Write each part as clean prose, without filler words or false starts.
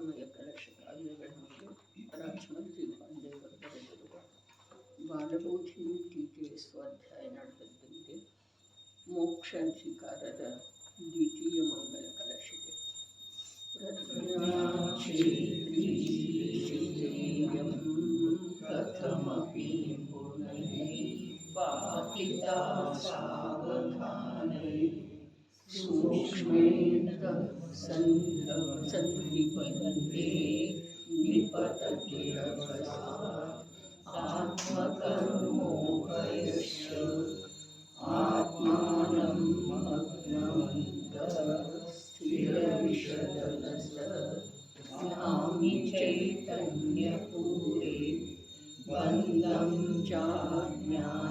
ಜ್ಞಾನಮಯ ಕಲಶ ಕಾವ್ಯಗಳನ್ನು ರಾಜಮಂತ್ರಿ ಪಾಂಡೆಯವರು ಬರೆದಿರುವ ಬಾಲಬೋಧಿ ಟೀಕೆ ಸ್ವಾಧ್ಯಾಯ ನಡೆದದ್ದಂತೆ ಮೋಕ್ಷಾಧಿಕಾರದ ದ್ವಿತೀಯ ಮಂಗಲ ಕಲಶಿದೆ. ಪ್ರಜ್ಞಾಕ್ಷೇತ್ರೀಯಂ ಕಥಮಪಿ ಪುನಃ ಪಾತಿತಾ ಸಾವಧಾನೈ ಸೂಕ್ಷ್ಮೇಂದ್ರ ಸಂಧಿಪದಂತೆ ನಿಪತತೆ ರಭಸಾತ್ ಆತ್ಮಕರ್ಮೋಪಯಶ್ಯ ಆತ್ಮಾನಂ ಮಗ್ನಮಂತಃ ಸ್ಥಿರವಿಶದನಸ ಸ್ವಾಮಿ ಚೈತನ್ಯಪೂರೆ ಬಂಧಂ ಚಾಜ್ಞಾನಭಾವೇ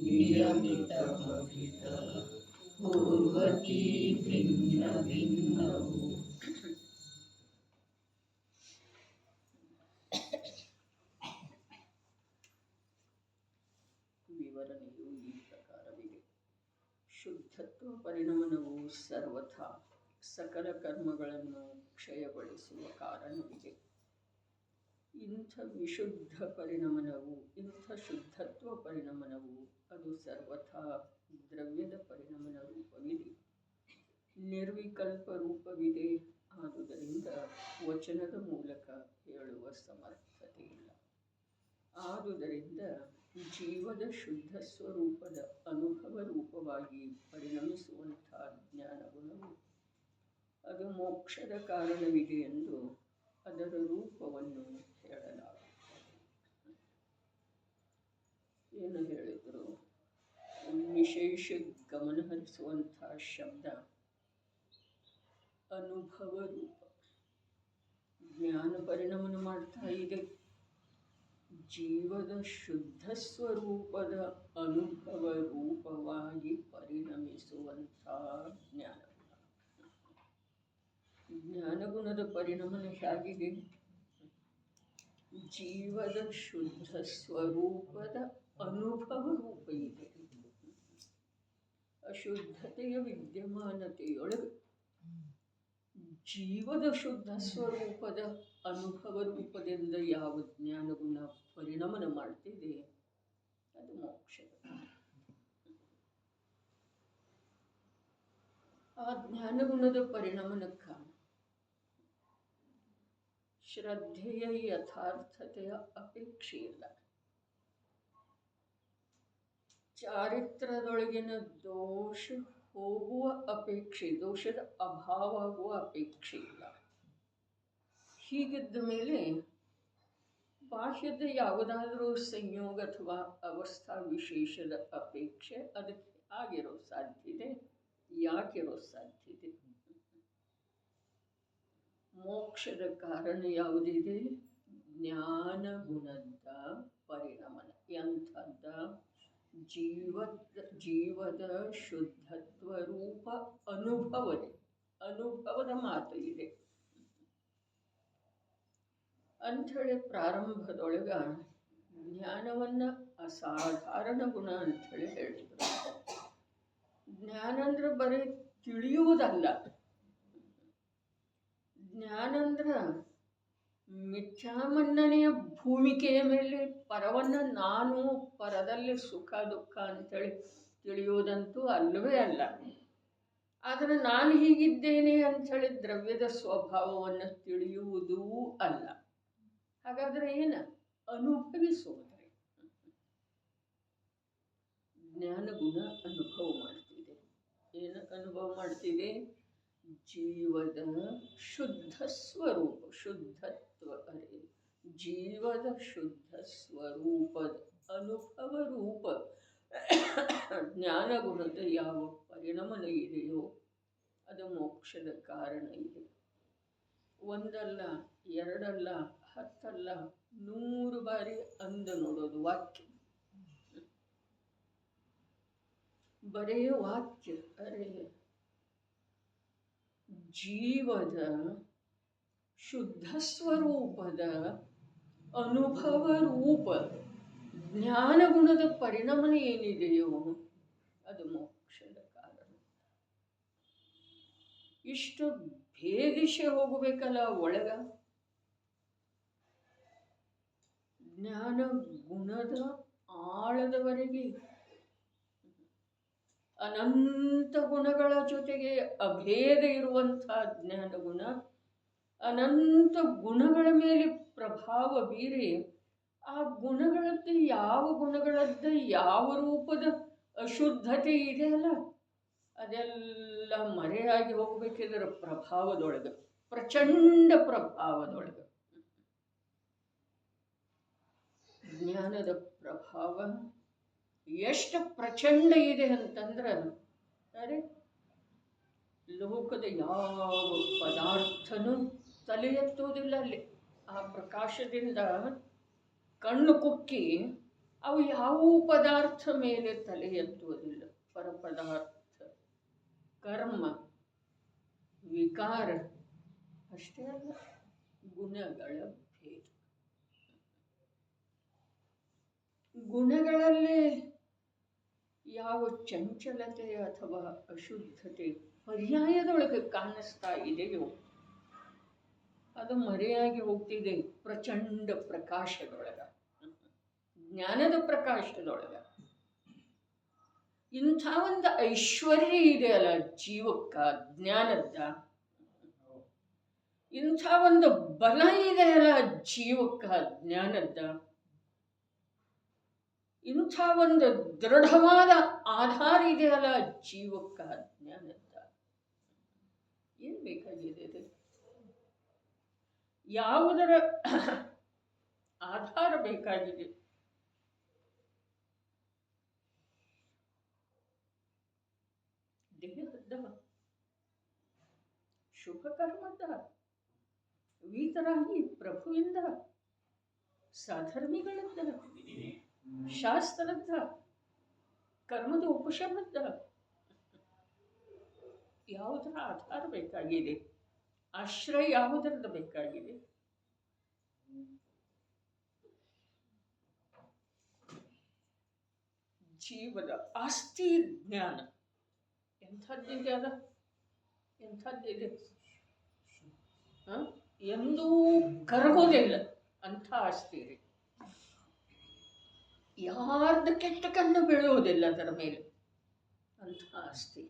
ನಿಯಮಿತಮಭಿತ ಪೂರ್ವತಿ ಭಿನ್ನ ಭಿನ್ನವು. ವಿವರಣೆಯು ಈ ಪ್ರಕಾರವಿದೆ. ಶುದ್ಧತ್ವ ಪರಿಣಮನವು ಸರ್ವಥಾ ಸಕಲ ಕರ್ಮಗಳನ್ನು ಕ್ಷಯಗೊಳಿಸುವ ಕಾರಣವಿದೆ. ಇಂಥ ವಿಶುದ್ಧ ಪರಿಣಮನವು, ಇಂಥ ಶುದ್ಧತ್ವ ಪರಿಣಮನವು ಅದು ಸರ್ವಥಾ ದ್ರವ್ಯದ ಪರಿಣಮನ ರೂಪವಿದೆ, ನಿರ್ವಿಕಲ್ಪ ರೂಪವಿದೆ. ಆದುದರಿಂದ ವಚನದ ಮೂಲಕ ಹೇಳುವ ಸಮರ್ಥತೆ ಇಲ್ಲ. ಆದುದರಿಂದ ಜೀವದ ಶುದ್ಧ ಸ್ವರೂಪದ ಅನುಭವ ರೂಪವಾಗಿ ಪರಿಣಮಿಸುವಂಥ ಜ್ಞಾನಗುಣವು ಅದು ಮೋಕ್ಷದ ಕಾರಣವಿದೆ ಎಂದು ಅದರ ರೂಪವನ್ನು ಹೇಳಲಾಗುತ್ತದೆ. ಏನು ಹೇಳಿದರು? ವಿಶೇಷ ಗಮನಹರಿಸುವಂಥ ಶಬ್ದ ಅನುಭವ ರೂಪ. ಜ್ಞಾನ ಪರಿಣಮನ ಮಾಡ್ತಾ ಇದೆ. ಜೀವದ ಶುದ್ಧ ಸ್ವರೂಪದ ಅನುಭವ ರೂಪವಾಗಿ ಪರಿಣಮಿಸುವಂಥ ಜ್ಞಾನಗುಣ. ಜ್ಞಾನಗುಣದ ಪರಿಣಮನ ಹೇಗಿದೆ? ಜೀವದ ಶುದ್ಧ ಸ್ವರೂಪದ ಅನುಭವ ರೂಪ ಇದೆ. ಅಶುದ್ಧತೆಯ ವಿದ್ಯಮಾನತೆಯೊಳಗೆ ಜೀವದ ಶುದ್ಧ ಸ್ವರೂಪದ ಅನುಭವ ರೂಪದಿಂದ ಯಾವ ಜ್ಞಾನಗುಣ ಪರಿಣಮನ ಮಾಡ್ತಿದೆ ಅದು ಮೋಕ್ಷದ. ಆ ಜ್ಞಾನಗುಣದ ಪರಿಣಮನಕ್ಕ ಶ್ರದ್ಧೆಯ ಯಥಾರ್ಥತೆಯ ಅಪೇಕ್ಷೆ ಇಲ್ಲ. ಚಾರಿತ್ರದೊಳಗಿನ ದೋಷ ಹೋಗುವ ಅಪೇಕ್ಷೆ, ದೋಷದ ಅಭಾವ ಆಗುವ ಅಪೇಕ್ಷೆ ಇಲ್ಲ. ಹೀಗಿದ್ದ ಮೇಲೆ ಬಾಹ್ಯದ ಯಾವುದಾದರೂ ಸಂಯೋಗ ಅಥವಾ ಅವಸ್ಥಾ ವಿಶೇಷದ ಅಪೇಕ್ಷೆ ಅದಕ್ಕೆ ಆಗಿರೋ ಸಾಧ್ಯತೆ, ಯಾಕಿರೋ ಸಾಧ್ಯತೆ? ಮೋಕ್ಷದ ಕಾರಣ ಯಾವುದಿದೆ? ಜ್ಞಾನ ಗುಣದ ಪರಿಣಮನ. ಎಂಥದ್ದ? ಜೀವದ ಶುದ್ಧತ್ವ ರೂಪ ಅನುಭವದೆ, ಅನುಭವದ ಮಾತು ಇದೆ ಅಂಥೇಳಿ ಪ್ರಾರಂಭದೊಳಗ ಜ್ಞಾನವನ್ನು ಅಸಾಧಾರಣ ಗುಣ ಅಂಥೇಳಿ ಹೇಳಿದರು. ಜ್ಞಾನ ಅಂದ್ರೆ ಬರೀ ತಿಳಿಯುವುದಲ್ಲ. ಜ್ಞಾನ ಅಂದ್ರೆ ಮಿಥ್ಯಾಮನ್ನನೆಯ ಭೂಮಿಕೆಯ ಮೇಲೆ ಪರವನ್ನು ನಾನು, ಪರದಲ್ಲಿ ಸುಖ ದುಃಖ ಅಂತೇಳಿ ತಿಳಿಯುವುದಂತೂ ಅಲ್ಲವೇ ಅಲ್ಲ. ಆದರೆ ನಾನು ಹೀಗಿದ್ದೇನೆ ಅಂಥೇಳಿ ದ್ರವ್ಯದ ಸ್ವಭಾವವನ್ನು ತಿಳಿಯುವುದೂ ಅಲ್ಲ. ಹಾಗಾದರೆ ಏನು? ಅನುಭವಿಸುವುದೇ. ಜ್ಞಾನಗುಣ ಅನುಭವ ಮಾಡ್ತಿದೆ. ಏನು ಅನುಭವ ಮಾಡ್ತಿದೆ? ಜೀವದ ಶುದ್ಧ ಸ್ವರೂಪ, ಶುದ್ಧತ್ವ ಅರೆ ಜೀವದ ಶುದ್ಧ ಸ್ವರೂಪದ ಅನುಭವ ರೂಪ ಜ್ಞಾನಗುಣದ ಯಾವ ಪರಿಣಮನ ಇದೆಯೋ ಅದು ಮೋಕ್ಷದ ಕಾರಣ ಇದೆ. ಒಂದಲ್ಲ, ಎರಡಲ್ಲ, 10 ಅಲ್ಲ, 100 ಬಾರಿ ಅಂದ ನೋಡೋದು ವಾಕ್ಯ. ಬರೇ ವಾಕ್ಯ. ಅರೆ ಜೀವದ ಶುದ್ಧ ಸ್ವರೂಪದ ಅನುಭವ ರೂಪ ಜ್ಞಾನಗುಣದ ಪರಿಣಮನ ಏನಿದೆಯೋ ಅದು ಮೋಕ್ಷದ ಕಾರಣ. ಇಷ್ಟು ಭೇದಿಸಿ ಹೋಗಬೇಕಲ್ಲ ಒಳಗ. ಜ್ಞಾನ ಗುಣದ ಆಳದವರೆಗೆ ಅನಂತ ಗುಣಗಳ ಜೊತೆಗೆ ಅಭೇದ ಇರುವಂತಹ ಜ್ಞಾನ ಗುಣ ಅನಂತ ಗುಣಗಳ ಮೇಲೆ ಪ್ರಭಾವ ಬೀರಿ ಆ ಗುಣಗಳದ್ದು ಯಾವ ಗುಣಗಳದ್ದು ಯಾವ ರೂಪದ ಅಶುದ್ಧತೆ ಇದೆಯಲ್ಲ ಅದೆಲ್ಲ ಮರೆಯಾಗಿ ಹೋಗ್ಬೇಕಿದ್ರ ಪ್ರಭಾವದೊಳಗೆ, ಪ್ರಚಂಡ ಪ್ರಭಾವದೊಳಗೆ. ಜ್ಞಾನದ ಪ್ರಭಾವ ಎಷ್ಟು ಪ್ರಚಂಡ ಇದೆ ಅಂತಂದ್ರೆ ಅರೆ ಲೋಕದ ಯಾವ ಪದಾರ್ಥನೂ ತಲೆ ಎತ್ತುವುದಿಲ್ಲ. ಅಲ್ಲಿ ಆ ಪ್ರಕಾಶದಿಂದ ಕಣ್ಣು ಕುಕ್ಕಿ ಅವು ಯಾವ ಪದಾರ್ಥ ಮೇಲೆ ತಲೆ ಎತ್ತುವುದಿಲ್ಲ. ಪರಪದಾರ್ಥ, ಕರ್ಮ, ವಿಕಾರ ಅಷ್ಟೇ ಅಲ್ಲ, ಗುಣಗಳ ಭೇದ. ಗುಣಗಳಲ್ಲಿ ಯಾವ ಚಂಚಲತೆ ಅಥವಾ ಅಶುದ್ಧತೆ ಪರ್ಯಾಯದೊಳಗೆ ಕಾಣಿಸ್ತಾ ಇದೆಯೋ ಅದು ಮರೆಯಾಗಿ ಹೋಗ್ತಿದೆ ಪ್ರಚಂಡ ಪ್ರಕಾಶದೊಳಗ, ಜ್ಞಾನದ ಪ್ರಕಾಶದೊಳಗ. ಇಂಥ ಒಂದು ಐಶ್ವರ್ಯ ಇದೆಯಲ್ಲ ಜೀವಕ್ಕ ಜ್ಞಾನದ, ಇಂಥ ಒಂದು ಬಲ ಇದೆಯಲ್ಲ ಜೀವಕ್ಕ ಜ್ಞಾನದ, ಇಂಥ ಒಂದು ದೃಢವಾದ ಆಧಾರ ಇದೆಯಲ್ಲ ಜೀವಕ್ಕ ಜ್ಞಾನದ. ಏನ್ ಬೇಕಾಗಿದೆ? ಯಾವುದರ ಆಧಾರ ಬೇಕಾಗಿದೆ? ದೇಹದ, ಶುಭ ಕರ್ಮದ, ವೀತರಾಗಿ ಪ್ರಭುವಿಂದ, ಸಾಧರ್ಮಿಗಳದ್ದ, ಶಾಸ್ತ್ರದ, ಕರ್ಮದ ಉಪಶಮದ. ಯಾವುದರ ಆಧಾರ ಬೇಕಾಗಿದೆ? ಆಶ್ರಯ ಯಾವುದರದ ಬೇಕಾಗಿದೆ? ಜೀವದ ಆಸ್ತಿ ಜ್ಞಾನ ಎಂಥದ್ದಿದೆ ಅದ, ಎಂಥದ್ದಿದೆ, ಎಂದೂ ಕರಗೋದಿಲ್ಲ ಅಂಥ ಆಸ್ತಿ ರೀ. ಯಾರ್ದು ಕೆಟ್ಟ ಕಣ್ಣು ಬೀಳುವುದಿಲ್ಲ ಅದರ ಮೇಲೆ ಅಂಥ ಆಸ್ತಿ.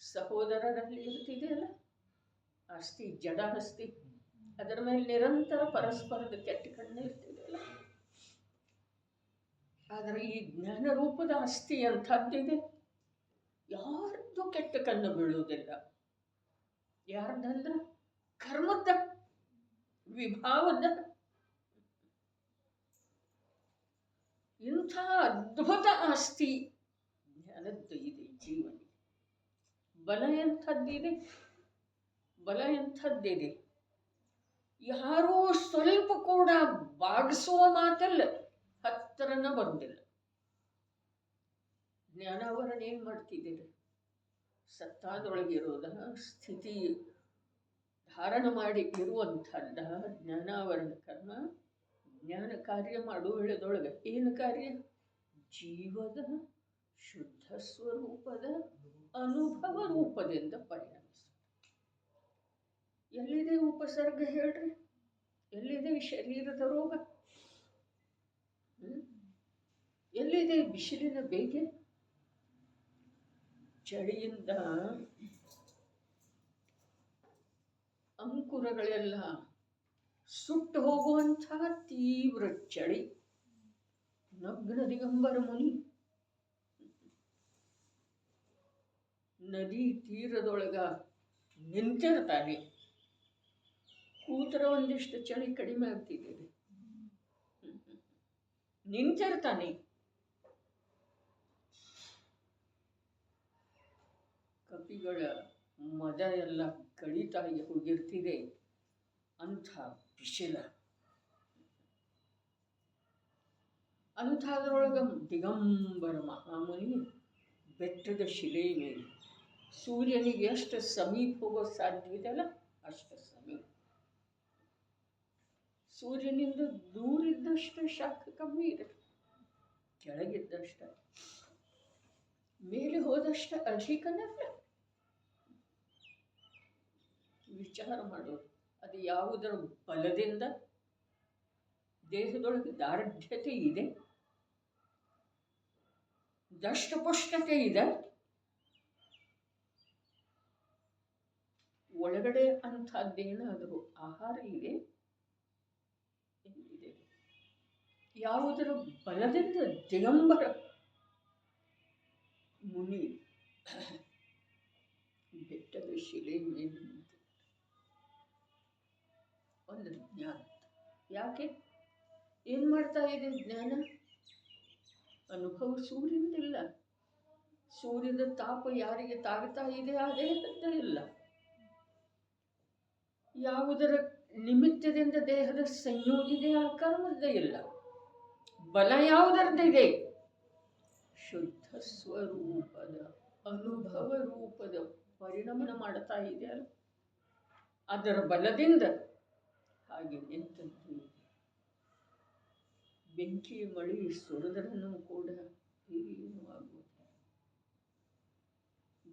ಸಹೋದರರಲ್ಲಿ ಇರ್ತಿದೆಯಲ್ಲ ಆಸ್ತಿ, ಜಡ ಆಸ್ತಿ, ಅದರ ಮೇಲೆ ನಿರಂತರ ಪರಸ್ಪರದ ಕೆಟ್ಟ ಕಣ್ಣು ಇರ್ತಿದೆಯಲ್ಲ. ಆದರೆ ಈ ಜ್ಞಾನ ರೂಪದ ಆಸ್ತಿ ಅಂಥದ್ದಿದೆ, ಯಾರ್ದು ಕೆಟ್ಟ ಕಣ್ಣು ಬೀಳುವುದಿಲ್ಲ. ಯಾರ್ದಂದ್ರ ಕರ್ಮದ, ವಿಭಾವದ. ಇಂಥ ಅದ್ಭುತ ಆಸ್ತಿ ಜ್ಞಾನದ್ದು ಇದೆ ಜೀವನ. ಬಲ ಎಂಥದ್ದಿದೆ, ಬಲ ಎಂಥದ್ದಿದೆ. ಯಾರೂ ಸ್ವಲ್ಪ ಕೂಡ ಬಾಗಿಸುವ ಮಾತಲ್ಲ, ಹತ್ತಿರನ ಬಂದಿಲ್ಲ. ಜ್ಞಾನಾವರಣ ಏನ್ ಮಾಡ್ತಿದ್ದೀರಿ? ಸತ್ತಾದೊಳಗಿರೋದ ಸ್ಥಿತಿ ಧಾರಣ ಮಾಡಿ ಇರುವಂಥದ್ದ ಜ್ಞಾನಾವರಣ ಕರ್ಮ. ಜ್ಞಾನ ಕಾರ್ಯ ಮಾಡುವುದೊಳಗೆ ಏನು ಕಾರ್ಯ? ಜೀವದ ಶುದ್ಧ ಸ್ವರೂಪದ ಅನುಭವ ರೂಪದಿಂದ ಪರಿಣಮಿಸ. ಎಲ್ಲಿದೆ ಉಪಸರ್ಗ ಹೇಳ್ರಿ? ಎಲ್ಲಿದೆ ಶರೀರದ ರೋಗ? ಎಲ್ಲಿದೆ ಬಿಸಿಲಿನ ಬೇಗೆ? ಚಳಿಯಿಂದ ಅಂಕುರಗಳೆಲ್ಲ ಸುಟ್ಟು ಹೋಗುವಂತಹ ತೀವ್ರ ಚಳಿ. ನಗ್ನ ದಿಗಂಬರ ಮುನಿ ನದಿ ತೀರದೊಳಗ ನಿಂತಿರ್ತಾನೆ. ಕೂತರ ಒಂದಿಷ್ಟು ಚಳಿ ಕಡಿಮೆ ಆಗ್ತಿದ್ದೇವೆ. ನಿಂತಿರ್ತಾನೆ. ಕಪಿಗಳ ಮದ ಎಲ್ಲ ಕಡಿತಾಗಿ ಹೋಗಿರ್ತಿದೆ ಅಂಥ ಬಿಸಿಲ. ಅಂಥದ್ರೊಳಗ ದಿಗಂಬರ ಮಹಾಮುನಿ ಬೆಟ್ಟದ ಶಿಲೆ ಮೇಲೆ ಸೂರ್ಯನಿಗೆ ಎಷ್ಟು ಸಮೀಪ ಹೋಗೋ ಸಾಧ್ಯವಿದೆಯಲ್ಲ ಅಷ್ಟು ಸಮೀಪ. ಸೂರ್ಯನಿಂದ ದೂರಿದ್ದಷ್ಟು ಶಾಖ ಕಮ್ಮಿ ಇದೆ, ಕೆಳಗಿದ್ದಷ್ಟ, ಮೇಲೆ ಹೋದಷ್ಟು ಅಧಿಕನಲ್ಲ. ವಿಚಾರ ಮಾಡೋದು. ಅದು ಯಾವುದರ ಬಲದಿಂದ ದೇಹದೊಳಗೆ ದಾರ್ಢ್ಯತೆ ಇದೆ, ದಷ್ಟಪುಷ್ಟತೆ ಇದೆ, ಒಳಗಡೆ ಅಂಥದ್ದೇನಾದರೂ ಆಹಾರ ಇದೆ ಎಂದಿದೆ. ಯಾವುದರ ಬಲದಿಂದ ದಿಗಂಬರ ಮುನಿ ಬೆಟ್ಟದ ಶಿಲೆ ಮೇಲೆ ನಿಂತು ಒಂದು ಜ್ಞಾನ. ಯಾಕೆ ಏನು ಮಾಡ್ತಾ ಇದೆ ಜ್ಞಾನ? ಅನುಭವ ಸೂರ್ಯನದಿಲ್ಲ. ಸೂರ್ಯನ ತಾಪ ಯಾರಿಗೆ ತಾಗ್ತಾ ಇದೆ ಅದೇ ಇಲ್ಲ. ಯಾವುದರ ನಿಮಿತ್ತದಿಂದ ದೇಹದ ಸಂಯೋಗಿದೆ ಆ ಕರ್ಮದ್ದೇ ಇಲ್ಲ. ಬಲ ಯಾವುದರದಿದೆ? ಶುದ್ಧ ಸ್ವರೂಪದ ಅನುಭವ ರೂಪದ ಪರಿಣಮನ ಮಾಡ್ತಾ ಇದೆ ಅಲ್ಲ, ಅದರ ಬಲದಿಂದ ಹಾಗೆ ನಿಂತದ್ದು. ಬೆಂಕಿ ಮಳಿ ಸುರಿದ್ರೂ ಕೂಡ ಏನು ಆಗುವುದು.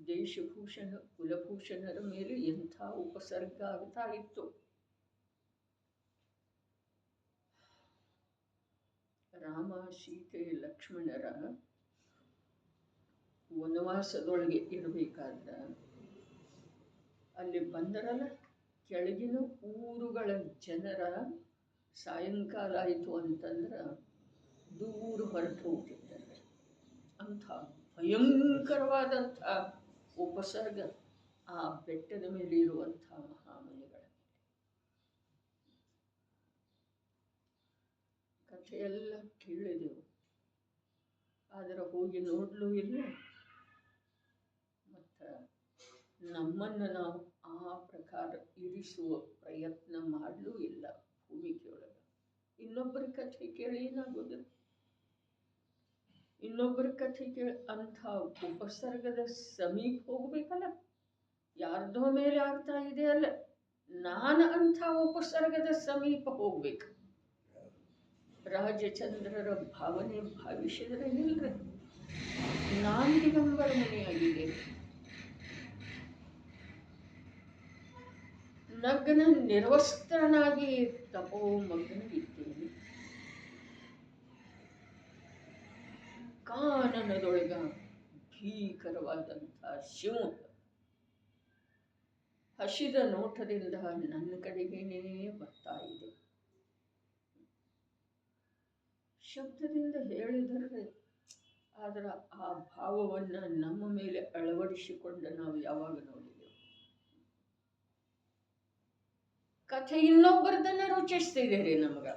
ದೇಶಭೂಷಣ ಕುಲಭೂಷಣರ ಮೇಲೆ ಎಂಥ ಉಪಸರ್ಗ ಆಗ್ತಾ ಇತ್ತು. ರಾಮ ಸೀತೆ ಲಕ್ಷ್ಮಣರ ವನವಾಸದೊಳಗೆ ಇರಬೇಕಾದ್ರೆ ಅಲ್ಲಿ ಬಂದರಲ್ಲ, ಕೆಳಗಿನ ಊರುಗಳ ಜನರ ಸಾಯಂಕಾಲ ಆಯಿತು ಅಂತಂದ್ರೆ ದೂರ ಹೊರಟು ಹೋಗ್ತಿದ್ದಾರೆ. ಅಂಥ ಭಯಂಕರವಾದಂಥ ಉಪಸರ್ಗ ಆ ಬೆಟ್ಟದ ಮೇಲೆ ಇರುವಂಥ ಮಹಾಮುನಿಗಳ ಕಥೆಯೆಲ್ಲ ಕೇಳಿದೆವು, ಆದರೆ ಹೋಗಿ ನೋಡಲೂ ಇಲ್ಲ. ಮತ್ತು ನಮ್ಮನ್ನು ನಾವು ಆ ಪ್ರಕಾರ ಇರಿಸುವ ಪ್ರಯತ್ನ ಮಾಡಲೂ ಇಲ್ಲ ಭೂಮಿಕೆಯೊಳಗೆ. ಇನ್ನೊಬ್ಬರ ಕಥೆ ಕೇಳಿ ಏನಾಗೋದು? ಇನ್ನೊಬ್ಬರ ಕಥೆ ಕೇಳಿ ಅಂಥ ಉಪಸರ್ಗದ ಸಮೀಪ ಹೋಗ್ಬೇಕಲ್ಲ. ಯಾರ್ದೋ ಮೇಲೆ ಆಗ್ತಾ ಇದೆ ಅಲ್ಲ, ನಾನು ಅಂಥ ಉಪಸರ್ಗದ ಸಮೀಪ ಹೋಗ್ಬೇಕು. ರಾಜಚಂದ್ರರ ಭಾವನೆ ಭಾವಿಸಿದ್ರೆ ನಿಲ್ರಿ, ನಾನು ದಿಗಂಬರ ಮುನಿಯಾಗಿದೆ, ನಗ್ನ ನಿರ್ವಸ್ತ್ರನಾಗಿ ತಪೋಮಗ್ನವಿದ್ದೇನೆ. ಕಾನನದೊಳಗ ಭೀಕರವಾದಂಥ ಶಿವ ಹಸಿದ ನೋಟದಿಂದ ನನ್ನ ಕಡೆಗೇನೇ ಬರ್ತಾ ಇದೆ. ಶಬ್ದದಿಂದ ಹೇಳಿದರೆ, ಆದರೆ ಆ ಭಾವವನ್ನು ನಮ್ಮ ಮೇಲೆ ಅಳವಡಿಸಿಕೊಂಡು ನಾವು ಯಾವಾಗ ನೋಡಿದೆವು? ಕಥೆ ಇನ್ನೊಬ್ಬರದನ್ನ ರುಚಿಸ್ತಿದ್ದೀರಿ ನಮಗ.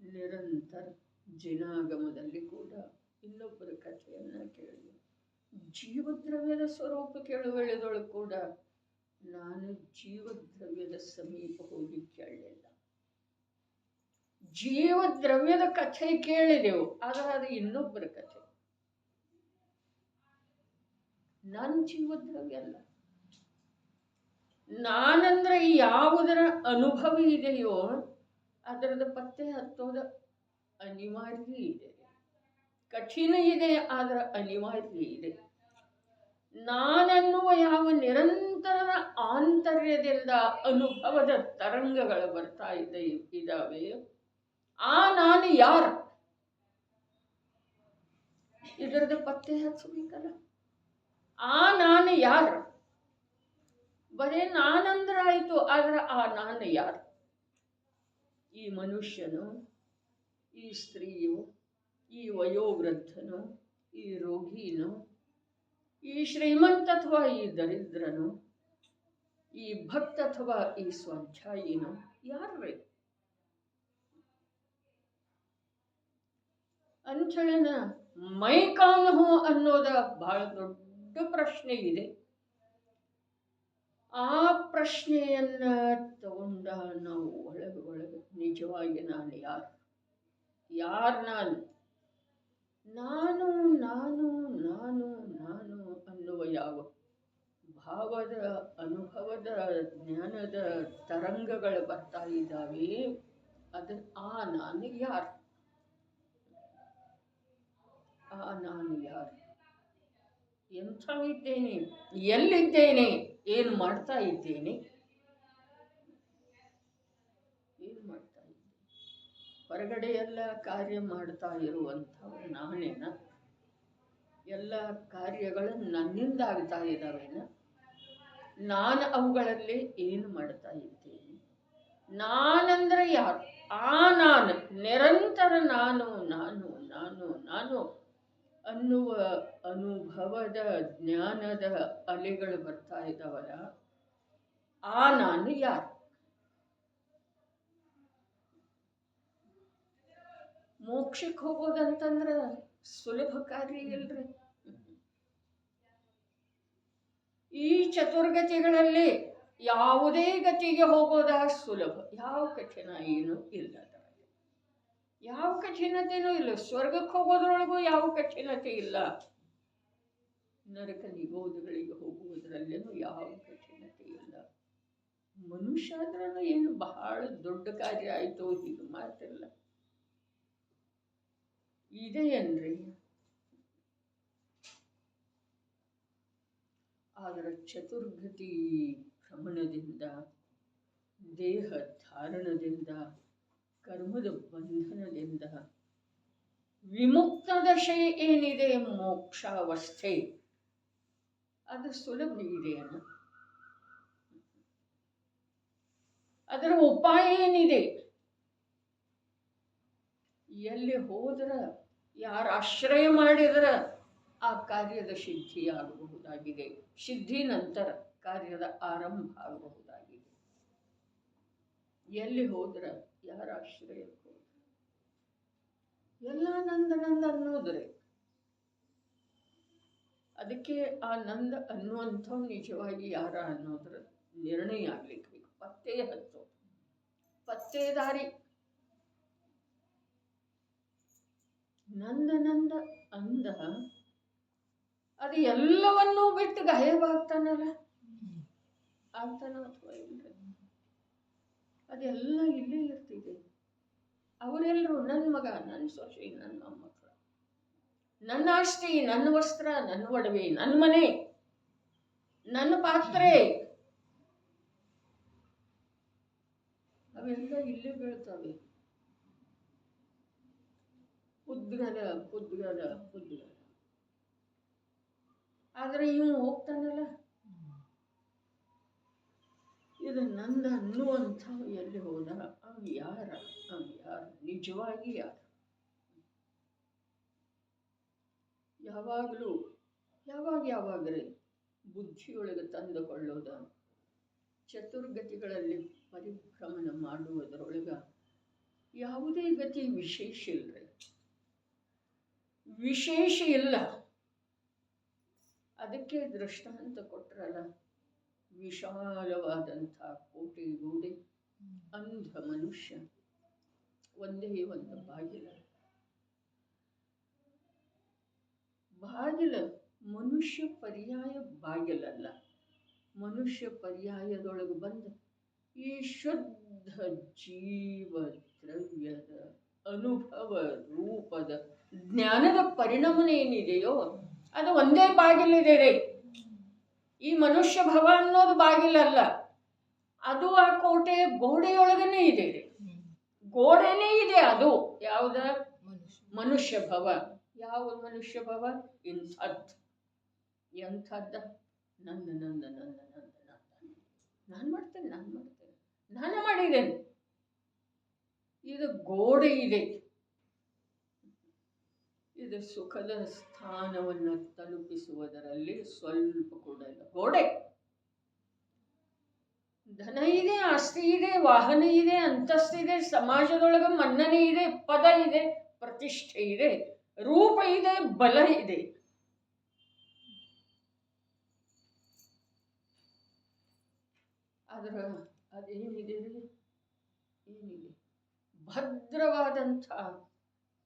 ನಿರಂತರ ಜಿನಾಗಮದಲ್ಲಿ ಕೂಡ ಇನ್ನೊಬ್ಬರ ಕಥೆಯನ್ನ ಕೇಳಿ, ಜೀವದ್ರವ್ಯದ ಸ್ವರೂಪ ಕೇಳುವಳಿದೊಳಗೆ ಕೂಡ ನಾನು ಜೀವದ್ರವ್ಯದ ಸಮೀಪ ಹೋಗಿ ಕೇಳಲಿಲ್ಲ. ಜೀವದ್ರವ್ಯದ ಕಥೆ ಕೇಳಿದೆವು, ಆದರೆ ಅದು ಇನ್ನೊಬ್ಬರ ಕಥೆ. ನನ್ನ ಜೀವದ್ರವ್ಯ ಅಲ್ಲ. ನಾನಂದ್ರೆ ಯಾವುದರ ಅನುಭವ ಇದೆಯೋ ಅದರದ ಪತ್ತೆ ಹತ್ತೋದ ಅನಿವಾರ್ಯ ಇದೆ, ಕಠಿಣ ಇದೆ, ಆದರೆ ಅನಿವಾರ್ಯ ಇದೆ. ನಾನನ್ನುವ ಯಾವ ನಿರಂತರ ಆಂತರ್ಯದಿಂದ ಅನುಭವದ ತರಂಗಗಳು ಬರ್ತಾ ಇದ್ದಾವೆ, ಆ ನಾನು ಯಾರು? ಇದರದ ಪತ್ತೆ ಹಚ್ಚಬೇಕಲ್ಲ. ಆ ನಾನು ಯಾರು? ಬರೇ ನಾನಂದ್ರೆ ಆಯಿತು, ಆದ್ರೆ ಆ ನಾನು ಯಾರು? ಈ ಮನುಷ್ಯನು, ಈ ಸ್ತ್ರೀಯು, ಈ ವಯೋವೃದ್ಧನು, ಈ ರೋಗಿನು, ಈ ಶ್ರೀಮಂತ ಅಥವಾ ಈ ದರಿದ್ರನು, ಈ ಭಕ್ತ ಅಥವಾ ಈ ಸ್ವಾಧ್ಯಾಯಿನು ಯಾರ್ರಿ ಅಂಥೇಳಿನ ಮೈ ಕಾನ್ ಹೂ ಅನ್ನೋದ ಬಹಳ ದೊಡ್ಡ ಪ್ರಶ್ನೆ ಇದೆ. ಆ ಪ್ರಶ್ನೆಯನ್ನ ತಗೊಂಡ ನಾವು ಒಳಗೆ ನಿಜವಾಗಿ ನಾನು ಯಾರು? ನಾನು ನಾನು ನಾನು ನಾನು ನಾನು ಅನ್ನುವ ಯಾವ ಭಾವದ ಅನುಭವದ ಜ್ಞಾನದ ತರಂಗಗಳು ಬರ್ತಾ ಇದ್ದಾವೆ, ಆ ನಾನು ಯಾರು? ಆ ನಾನು ಯಾರು? ಎಂಥವಿದ್ದೇನೆ, ಎಲ್ಲಿದ್ದೇನೆ, ಏನು ಮಾಡ್ತಾ ಇದ್ದೇನೆ, ಏನು ಮಾಡ್ತಾ ಇದ್ದೇನೆ. ಹೊರಗಡೆ ಎಲ್ಲ ಕಾರ್ಯ ಮಾಡ್ತಾ ಇರುವಂಥವು ನಾನೇನ, ಎಲ್ಲ ಕಾರ್ಯಗಳು ನನ್ನಿಂದ ಆಗ್ತಾ ಇದ್ದಾವೇನ, ನಾನು ಅವುಗಳಲ್ಲಿ ಏನು ಮಾಡ್ತಾ ಇದ್ದೇನೆ, ನಾನಂದ್ರೆ ಯಾರು, ಆ ನಾನು ನಿರಂತರ ನಾನು ನಾನು ನಾನು ನಾನು ಅನ್ನುವ ಅನುಭವದ ಜ್ಞಾನದ ಅಲೆಗಳು ಬರ್ತಾ ಇದ್ದಾವಲ್ಲ, ಆ ನಾನು ಯಾರು. ಮೋಕ್ಷಕ್ಕೆ ಹೋಗೋದಂತಂದ್ರ ಸುಲಭ ಕಾರ್ಯ ಇಲ್ರಿ. ಈ ಚತುರ್ಗತಿಗಳಲ್ಲಿ ಯಾವುದೇ ಗತಿಗೆ ಹೋಗೋದ ಸುಲಭ, ಯಾವ ಕಠಿಣ ಏನೂ ಇಲ್ಲ, ಯಾವ ಕಠಿಣತೆನೂ ಇಲ್ಲ. ಸ್ವರ್ಗಕ್ಕೆ ಹೋಗೋದ್ರೊಳಗೂ ಯಾವ ಕಠಿಣತೆ ಇಲ್ಲ, ನರಕ ನಿಗೋಧಗಳಿಗೆ ಹೋಗುವುದರಲ್ಲೇನೂ ಯಾವ ಕಠಿಣತೆ ಇಲ್ಲ. ಮನುಷ್ಯ ಆದ್ರೂ ಏನು ಬಹಳ ದೊಡ್ಡ ಕಾರ್ಯ ಆಯಿತು ಹೀಗೆ ಮಾತಿಲ್ಲ, ಇದೆಯನ್ರಿ. ಆದರೆ ಚತುರ್ಗತಿ ಭ್ರಮಣದಿಂದ, ದೇಹ ಧಾರಣದಿಂದ, ಕರ್ಮದ ಬಂಧನದಿಂದ ವಿಮುಕ್ತ ದಶೆ ಏನಿದೆ, ಮೋಕ್ಷಾವಸ್ಥೆ, ಅದು ಸುಲಭ ಇದೆಯನ್ನ. ಅದರ ಉಪಾಯ ಏನಿದೆ, ಎಲ್ಲಿ ಹೋದ್ರ, ಯಾರ ಆಶ್ರಯ ಮಾಡಿದ್ರ ಆ ಕಾರ್ಯದ ಸಿದ್ಧಿಯಾಗಬಹುದಾಗಿದೆ, ಸಿದ್ಧಿ ನಂತರ ಕಾರ್ಯದ ಆರಂಭ ಆಗಬಹುದಾಗಿದೆ. ಎಲ್ಲಿ ಹೋದ್ರ, ಯಾರ ಆಶ್ರಯಕ್ಕೆ ಹೋದ್ರ, ಎಲ್ಲ ನಂದ ನಂದ ಅನ್ನೋದ್ರೆ. ಅದಕ್ಕೆ ಆ ನಂದ ಅನ್ನುವಂಥವು ನಿಜವಾಗಿ ಯಾರ ಅನ್ನೋದ್ರ ನಿರ್ಣಯ ಆಗ್ಲಿಕ್ಕೆ ಬೇಕು. ಪತ್ತೆ ಹತ್ತು, ಪತ್ತೆ ದಾರಿ. ನಂದ ನಂದ ಅಂದ ಅದು ಎಲ್ಲವನ್ನೂ ಬಿಟ್ಟು ಗಾಯವಾಗ್ತಾನಲ್ಲ, ಆಗ್ತಾನ ಅಥವಾ ಇಲ್ರಿ? ಅದೆಲ್ಲ ಇಲ್ಲೇ ಇರ್ತಿದೆ. ಅವರೆಲ್ಲರೂ ನನ್ನ ಮಗ, ನನ್ನ ಸೊಸೆ, ನನ್ನ ಮೊಮ್ಮಕ್ಕಳು, ನನ್ನ ಆಸ್ತಿ, ನನ್ನ ವಸ್ತ್ರ, ನನ್ನ ಒಡವೆ, ನನ್ನ ಮನೆ, ನನ್ನ ಪಾತ್ರೆ, ಅವೆಲ್ಲ ಇಲ್ಲೇ ಬೀಳ್ತವೆ. ಪುದ್ಗಲ ಪುದ್ಗಲ ಪುದ್ಗಲ. ಆದ್ರೆ ಇವು ಹೋಗ್ತಾನಲ್ಲ, ಇದು ನಂದ ಅನ್ನುವಂಥ ಎಲ್ಲಿ ಹೋದ, ಅವ ಯಾರ, ಅವ ಯಾರು ನಿಜವಾಗಿ ಯಾರು? ಯಾವಾಗಲೂ ಯಾವಾಗ್ರೆ ಬುದ್ಧಿಯೊಳಗೆ ತಂದುಕೊಳ್ಳೋದ, ಚತುರ್ಗತಿಗಳಲ್ಲಿ ಪರಿಭ್ರಮಣ ಮಾಡುವುದರೊಳಗ ಯಾವುದೇ ಗತಿ ವಿಶೇಷ ಇಲ್ರಿ, ವಿಶೇಷ ಇಲ್ಲ. ಅದಕ್ಕೆ ದೃಷ್ಟಾಂತ ಕೊಟ್ರಲ್ಲ, ವಿಶಾಲವಾದಂಥ ಕೋಟೆ ಗೋಡೆ, ಅಂಧ ಮನುಷ್ಯ, ಒಂದೇ ಒಂದು ಬಾಗಿಲ. ಬಾಗಿಲ ಮನುಷ್ಯ ಪರ್ಯಾಯ ಬಾಗಿಲಲ್ಲ, ಮನುಷ್ಯ ಪರ್ಯಾಯದೊಳಗೆ ಬಂದ ಈ ಶುದ್ಧ ಜೀವ ದ್ರವ್ಯದ ಅನುಭವ ರೂಪದ ಜ್ಞಾನದ ಪರಿಣಾಮ ಏನಿದೆಯೋ ಅದು ಒಂದೇ ಬಾಗಿಲಿದೆ ರೀ. ಈ ಮನುಷ್ಯ ಭವ ಅನ್ನೋದು ಬಾಗಿಲಲ್ಲ, ಅದು ಆ ಕೋಟೆ ಗೋಡೆಯೊಳಗನೆ ಇದೆ ರೀ, ಗೋಡೆನೇ ಇದೆ ಅದು. ಯಾವ್ದ? ಮನುಷ್ಯ ಭವ. ಯಾವ ಮನುಷ್ಯ ಭವ? ಇಂಥದ್ದು. ಎಂಥದ್ದ? ನಂದ ನಂದ ನಂದ ನಂದ ನಂದ, ನಾನು ಮಾಡ್ತೇನೆ, ನಾನು ಮಾಡ್ತೇನೆ, ನಾನು ಮಾಡಿದ್ದೇನೆ. ಇದು ಗೋಡೆ ಇದೆ, ಇದು ಸುಖದ ಸ್ಥಾನವನ್ನು ತಲುಪಿಸುವುದರಲ್ಲಿ ಸ್ವಲ್ಪ ಕೂಡ ಇಲ್ಲ. ಗೋಡೆ. ಧನ ಇದೆ, ಆಸ್ತಿ ಇದೆ, ವಾಹನ ಇದೆ, ಅಂತಸ್ತಿದೆ, ಸಮಾಜದೊಳಗೆ ಮನ್ನಣೆ ಇದೆ, ಪದ ಇದೆ, ಪ್ರತಿಷ್ಠೆ ಇದೆ, ರೂಪ ಇದೆ, ಬಲ ಇದೆ. ಆದ್ರ ಅದೇನಿದೆ ರೀ, ಏನಿದೆ? ಭದ್ರವಾದಂಥ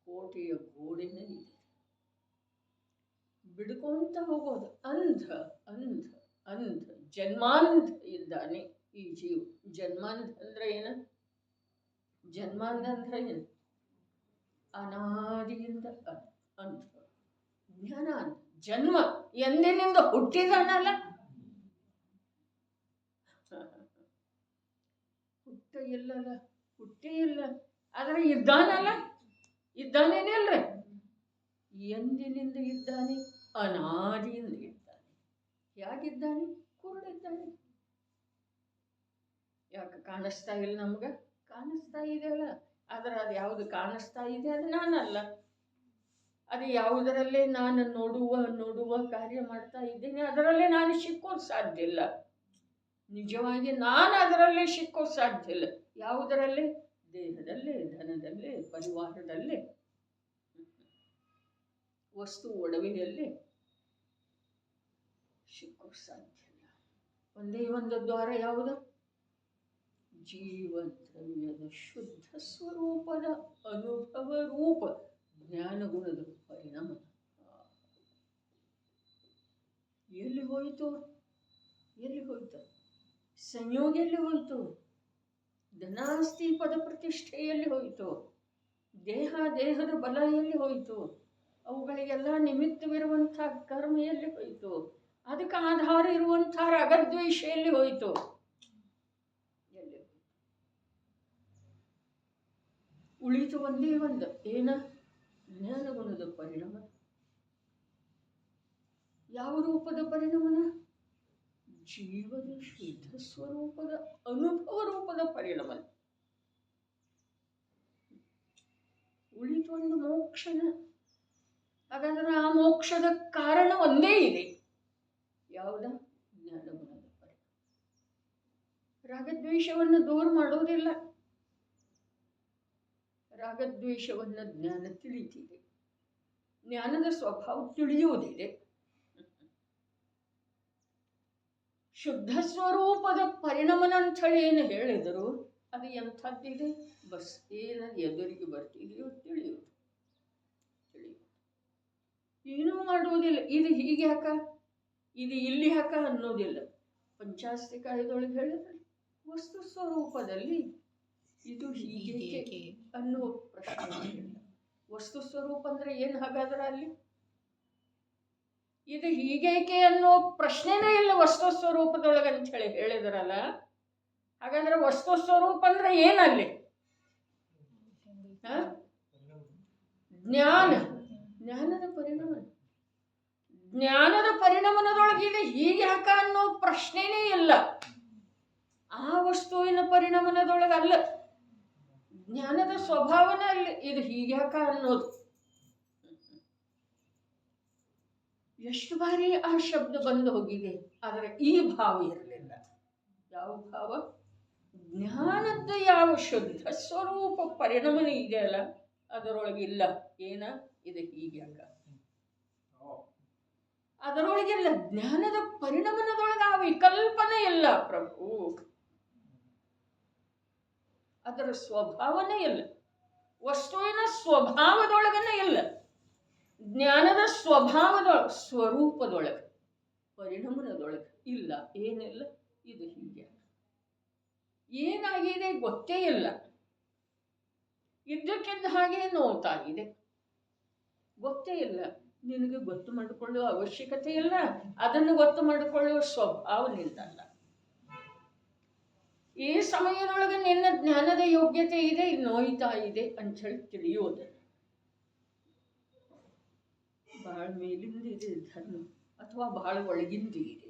ಕೋಟೆಯ ಗೋಡೆನೇ ಇದೆ. ಬಿಡ್ಕೊಂತ ಹೋಗೋದು. ಅಂಧ ಅಂಧ ಅಂಧ ಜನ್ಮಾಂಧ ಇದ್ದಾನೆ ಈ ಜೀವ. ಜನ್ಮಾಂಧ ಅಂದ್ರೆ ಏನು? ಜನ್ಮಾಂಧ ಅಂದ್ರೆ ಏನು? ಅನಾದಿಯಿಂದ ಅಂಧ. ಜ್ಞಾನ ಜನ್ಮ ಎಂದಿನಿಂದ ಹುಟ್ಟಿದಾನಲ್ಲ, ಹುಟ್ಟೇ ಇಲ್ಲ, ಆದರೆ ಇದ್ದಾನಲ್ಲ, ಇದ್ದಾನೇನಲ್ರಿ, ಎಂದಿನಿಂದ ಇದ್ದಾನೆ, ಅನಾದಿಯಿಂದ ಇದ್ದಾನೆ. ಹೇಗಿದ್ದಾನೆ? ಕುರುಡಿದ್ದಾನೆ. ಯಾಕೆ ಕಾಣಿಸ್ತಾ ಇಲ್ಲ ನಮ್ಗೆ? ಕಾಣಿಸ್ತಾ ಇದೆಯಲ್ಲ, ಆದರೆ ಅದು ಯಾವುದು ಕಾಣಿಸ್ತಾ ಇದೆ ಅದು ನಾನಲ್ಲ. ಅದು ಯಾವುದರಲ್ಲೇ ನಾನು ನೋಡುವ ಕಾರ್ಯ ಮಾಡ್ತಾ ಇದ್ದೇನೆ, ಅದರಲ್ಲೇ ನಾನು ಸಿಕ್ಕೋದು ಸಾಧ್ಯ ಇಲ್ಲ. ನಿಜವಾಗಿ ನಾನು ಅದರಲ್ಲೇ ಸಿಕ್ಕೋದು ಸಾಧ್ಯ ಇಲ್ಲ. ಯಾವುದರಲ್ಲೇ? ದೇಹದಲ್ಲೇ, ಧನದಲ್ಲೇ, ಪರಿವಾರದಲ್ಲೇ, ವಸ್ತು ಒಡವೆಯಲ್ಲಿ ಸಿಕ್ಕೋದು ಸಾಧ್ಯ ಇಲ್ಲ. ಒಂದೇ ಒಂದು ದ್ವಾರ ಯಾವುದು? ಜೀವದ್ರವ್ಯದ ಶುದ್ಧ ಸ್ವರೂಪದ ಅನುಭವ ರೂಪ ಜ್ಞಾನಗುಣದ ಪರಿಣಾಮ. ಎಲ್ಲಿ ಹೋಯಿತು? ಎಲ್ಲಿ ಹೋಯ್ತು? ಸಂಯೋಗ ಎಲ್ಲಿ ಹೋಯಿತು? ಧನಾಸ್ತಿ ಪದ ಪ್ರತಿಷ್ಠೆಯಲ್ಲಿ ಹೋಯಿತು? ದೇಹದ ಬಲ ಎಲ್ಲಿ ಹೋಯಿತು? ಅವುಗಳಿಗೆಲ್ಲ ನಿಮಿತ್ತವಿರುವಂಥ ಕರ್ಮ ಎಲ್ಲಿ ಹೋಯಿತು? ಅದಕ್ಕೆ ಆಧಾರ ಇರುವಂಥ ರಾಗದ್ವೇಷ ಎಲ್ಲಿ ಹೋಯಿತು? ಎಲ್ಲಿ ಉಳಿತು? ಒಂದೇ ಒಂದು ಏನ? ಜ್ಞಾನಗುಣದ ಪರಿಣಾಮ. ಯಾವ ರೂಪದ ಪರಿಣಾಮನ? ಜೀವದ ಶುದ್ಧ ಸ್ವರೂಪದ ಅನುಭವ ರೂಪದ ಪರಿಣಾಮ. ಉಳಿತು ಒಂದು ಮೋಕ್ಷನ. ಹಾಗಾದ್ರೆ ಆ ಮೋಕ್ಷದ ಕಾರಣ ಒಂದೇ ಇದೆ. ಯಾವುದ? ಜ್ಞಾನಗುಣದ ಪರಿಣಾಮ. ರಾಗದ್ವೇಷವನ್ನು ದೂರ ಮಾಡೋದಿಲ್ಲ. ರಾಗದ್ವೇಷವನ್ನು ಜ್ಞಾನ ತಿಳಿತಿದೆ, ಜ್ಞಾನದ ಸ್ವಭಾವ ತಿಳಿಯುವುದಿದೆ. ಶುದ್ಧ ಸ್ವರೂಪದ ಪರಿಣಾಮನ ಅಂಥೇಳಿ ಏನು ಹೇಳಿದರು, ಅದು ಎಂಥದ್ದಿದೆ? ಬಸ್ ಏನು ಎದುರಿಗೆ ಬರ್ತಿದೆಯೋ ತಿಳಿಯುವುದು. ಏನೂ ಮಾಡುವುದಿಲ್ಲ. ಇದು ಹೀಗೆ ಯಾಕ, ಇದು ಇಲ್ಲಿ ಯಾಕ ಅನ್ನೋದಿಲ್ಲ. ಪಂಚಾಸ್ತಿಕಾಯದೊಳಗೆ ಹೇಳಿದ್ರೆ ವಸ್ತು ಸ್ವರೂಪದಲ್ಲಿ ಇದು ಹೀಗೆ ಅನ್ನೋ ಪ್ರಶ್ನೆ ಇಲ್ಲ. ವಸ್ತು ಸ್ವರೂಪ ಅಂದ್ರೆ ಏನು? ಹಾಗಾದ್ರೆ ಅಲ್ಲಿ ಇದು ಹೀಗೇಕೆ ಅನ್ನೋ ಪ್ರಶ್ನೆನೇ ಇಲ್ಲ ವಸ್ತು ಸ್ವರೂಪದೊಳಗೆ ಅಂತ ಹೇಳಿ ಹೇಳಿದ್ರಲ್ಲ. ಹಾಗಾದ್ರೆ ವಸ್ತು ಸ್ವರೂಪ ಅಂದ್ರೆ ಏನಲ್ಲಿ? ಜ್ಞಾನದ ಪರಿಣಾಮ. ಜ್ಞಾನದ ಪರಿಣಾಮನದೊಳಗಿದೆ ಹೀಗೆ ಯಾಕ ಅನ್ನೋ ಪ್ರಶ್ನೆನೇ ಇಲ್ಲ. ಆ ವಸ್ತುವಿನ ಪರಿಣಾಮನದೊಳಗಲ್ಲ, ಜ್ಞಾನದ ಸ್ವಭಾವನ ಅಲ್ಲ ಇದು ಹೀಗ್ಯಾಕ ಅನ್ನೋದು. ಎಷ್ಟು ಬಾರಿ ಆ ಶಬ್ದ ಬಂದು ಹೋಗಿದೆ, ಆದರೆ ಈ ಭಾವ ಇರಲಿಲ್ಲ. ಯಾವ ಭಾವ? ಜ್ಞಾನದ ಯಾವ ಶುದ್ಧ ಸ್ವರೂಪ ಪರಿಣಾಮನ ಇದೆಯಲ್ಲ ಅದರೊಳಗಿಲ್ಲ. ಏನ? ಇದು ಹೀಗ್ಯಾಕ, ಅದರೊಳಗಿಲ್ಲ. ಜ್ಞಾನದ ಪರಿಣಾಮನದೊಳಗೆ ಆ ವಿಕಲ್ಪನೆ ಇಲ್ಲ ಪ್ರಭು. ಅದರ ಸ್ವಭಾವನೇ ಇಲ್ಲ. ವಸ್ತುವಿನ ಸ್ವಭಾವದೊಳಗನೇ ಇಲ್ಲ. ಜ್ಞಾನದ ಸ್ವಭಾವದೊಳಗೆ, ಸ್ವರೂಪದೊಳಗೆ, ಪರಿಣಾಮನದೊಳಗೆ ಇಲ್ಲ. ಏನಿಲ್ಲ? ಇದು ಹೀಗೆ ಏನಾಗಿದೆ ಗೊತ್ತೇ ಇಲ್ಲ. ಇದ್ದಕ್ಕಿದ್ದ ಹಾಗೆ ನೋಡ್ತಾ ಇದೆ, ಗೊತ್ತೇ ಇಲ್ಲ. ನಿನಗೆ ಗೊತ್ತು ಮಾಡಿಕೊಳ್ಳುವ ಅವಶ್ಯಕತೆ ಇಲ್ಲ. ಅದನ್ನು ಗೊತ್ತು ಮಾಡಿಕೊಳ್ಳುವ ಸ್ವಭಾವ ನಿಂದಲ್ಲ. ಈ ಸಮಯದೊಳಗೆ ನಿನ್ನ ಜ್ಞಾನದ ಯೋಗ್ಯತೆ ಇದೆ, ನೋಯ್ತಾ ಇದೆ ಅಂಥೇಳಿ ತಿಳಿಯೋದು. ಬಹಳ ಮೇಲಿಂದ ಇದೆ ಧರ್ಮ, ಅಥವಾ ಬಹಳ ಒಳಗಿಂದ ಇದೆ.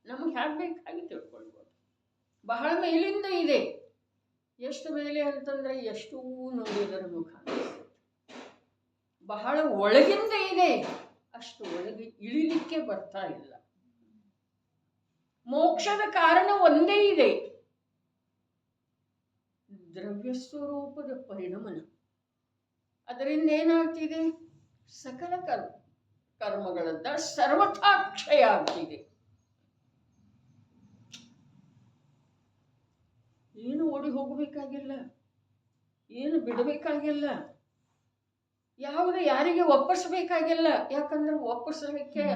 ನಮಗೆ ಹ್ಯಾಕ್ ಬೇಕಾಗಿ ತಿಳ್ಕೊಳ್ಬೋದು. ಬಹಳ ಮೇಲಿಂದ ಇದೆ. ಎಷ್ಟು ಮೇಲೆ ಅಂತಂದ್ರೆ ಎಷ್ಟು ನೋಡಿದರ ಮುಖ. ಬಹಳ ಒಳಗಿಂದ ಇದೆ, ಅಷ್ಟು ಒಳಗೆ ಇಳಿಲಿಕ್ಕೆ ಬರ್ತಾ ಇಲ್ಲ. ಮೋಕ್ಷದ ಕಾರಣ ಒಂದೇ ಇದೆ, ದ್ರವ್ಯ ಸ್ವರೂಪದ ಪರಿಣಾಮನ. ಅದರಿಂದ ಏನಾಗ್ತಿದೆ? ಸಕಲ ಕರ್ಮಗಳಂತ ಸರ್ವಥಾ ಕ್ಷಯ ಆಗ್ತಿದೆ. ಏನು ಓಡಿ ಹೋಗಬೇಕಾಗಿಲ್ಲ, ಏನು ಬಿಡಬೇಕಾಗಿಲ್ಲ, ಯಾವುದು ಯಾರಿಗೆ ಒಪ್ಪಿಸಬೇಕಾಗಿಲ್ಲ. ಯಾಕಂದ್ರೆ ಒಪ್ಪಿಸಲಿಕ್ಕೆ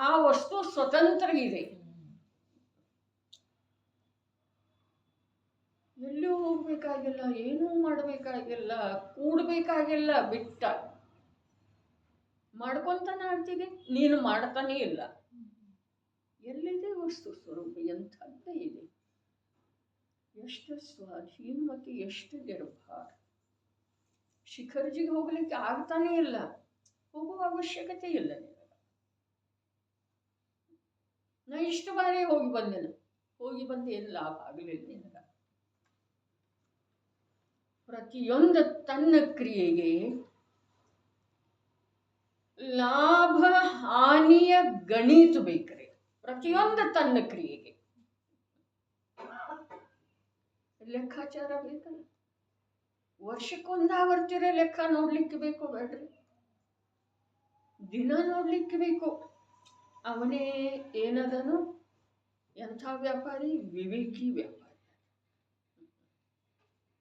ಆ ವಸ್ತು ಸ್ವತಂತ್ರ ಇದೆ. ಎಲ್ಲೂ ಹೋಗ್ಬೇಕಾಗಿಲ್ಲ, ಏನೂ ಮಾಡಬೇಕಾಗಿಲ್ಲ, ಕೂಡಬೇಕಾಗಿಲ್ಲ. ಬಿಟ್ಟ ಮಾಡ್ಕೊಂತಾನೆ ಆಗ್ತಿದೆ, ನೀನು ಮಾಡ್ತಾನೇ ಇಲ್ಲ. ಎಲ್ಲಿದೆ ವಸ್ತು ಸ್ವರೂಪ? ಎಂಥದ್ದೇ ಇದೆ, ಎಷ್ಟು ಸ್ವಾಧೀನ ಮತ್ತು ಎಷ್ಟು ನಿರ್ಭಾರ. ಶಿಖರ್ಜಿಗೆ ಹೋಗ್ಲಿಕ್ಕೆ ಆಗ್ತಾನೇ ಇಲ್ಲ, ಹೋಗುವ ಅವಶ್ಯಕತೆ ಇಲ್ಲ ನಿನಗೆ. ನಾ ಇಷ್ಟು ಬಾರಿ ಹೋಗಿ ಬಂದೆನು, ಹೋಗಿ ಬಂದು ಏನು ಲಾಭ ಆಗಲಿಲ್ಲ ನಿನಗ. ಪ್ರತಿಯೊಂದು ತನ್ನ ಕ್ರಿಯೆಗೆ ಲಾಭ ಹಾನಿಯ ಗಣಿತ ಬೇಕ್ರಿ. ಪ್ರತಿಯೊಂದು ತನ್ನ ಕ್ರಿಯೆಗೆ ಲೆಕ್ಕಾಚಾರ ಬೇಕಲ್ಲ. ವರ್ಷಕ್ಕೊಂದಾವರ್ತಿರ ಲೆಕ್ಕ ನೋಡ್ಲಿಕ್ಕೆ ಬೇಕು ಬೇಡ್ರಿ? ದಿನ ನೋಡ್ಲಿಕ್ಕೆ ಬೇಕು. ಅವನೇ ಏನದನು? ಎಂಥ ವ್ಯಾಪಾರಿ? ವಿವೇಕಿ ವ್ಯಾಪಾರಿ.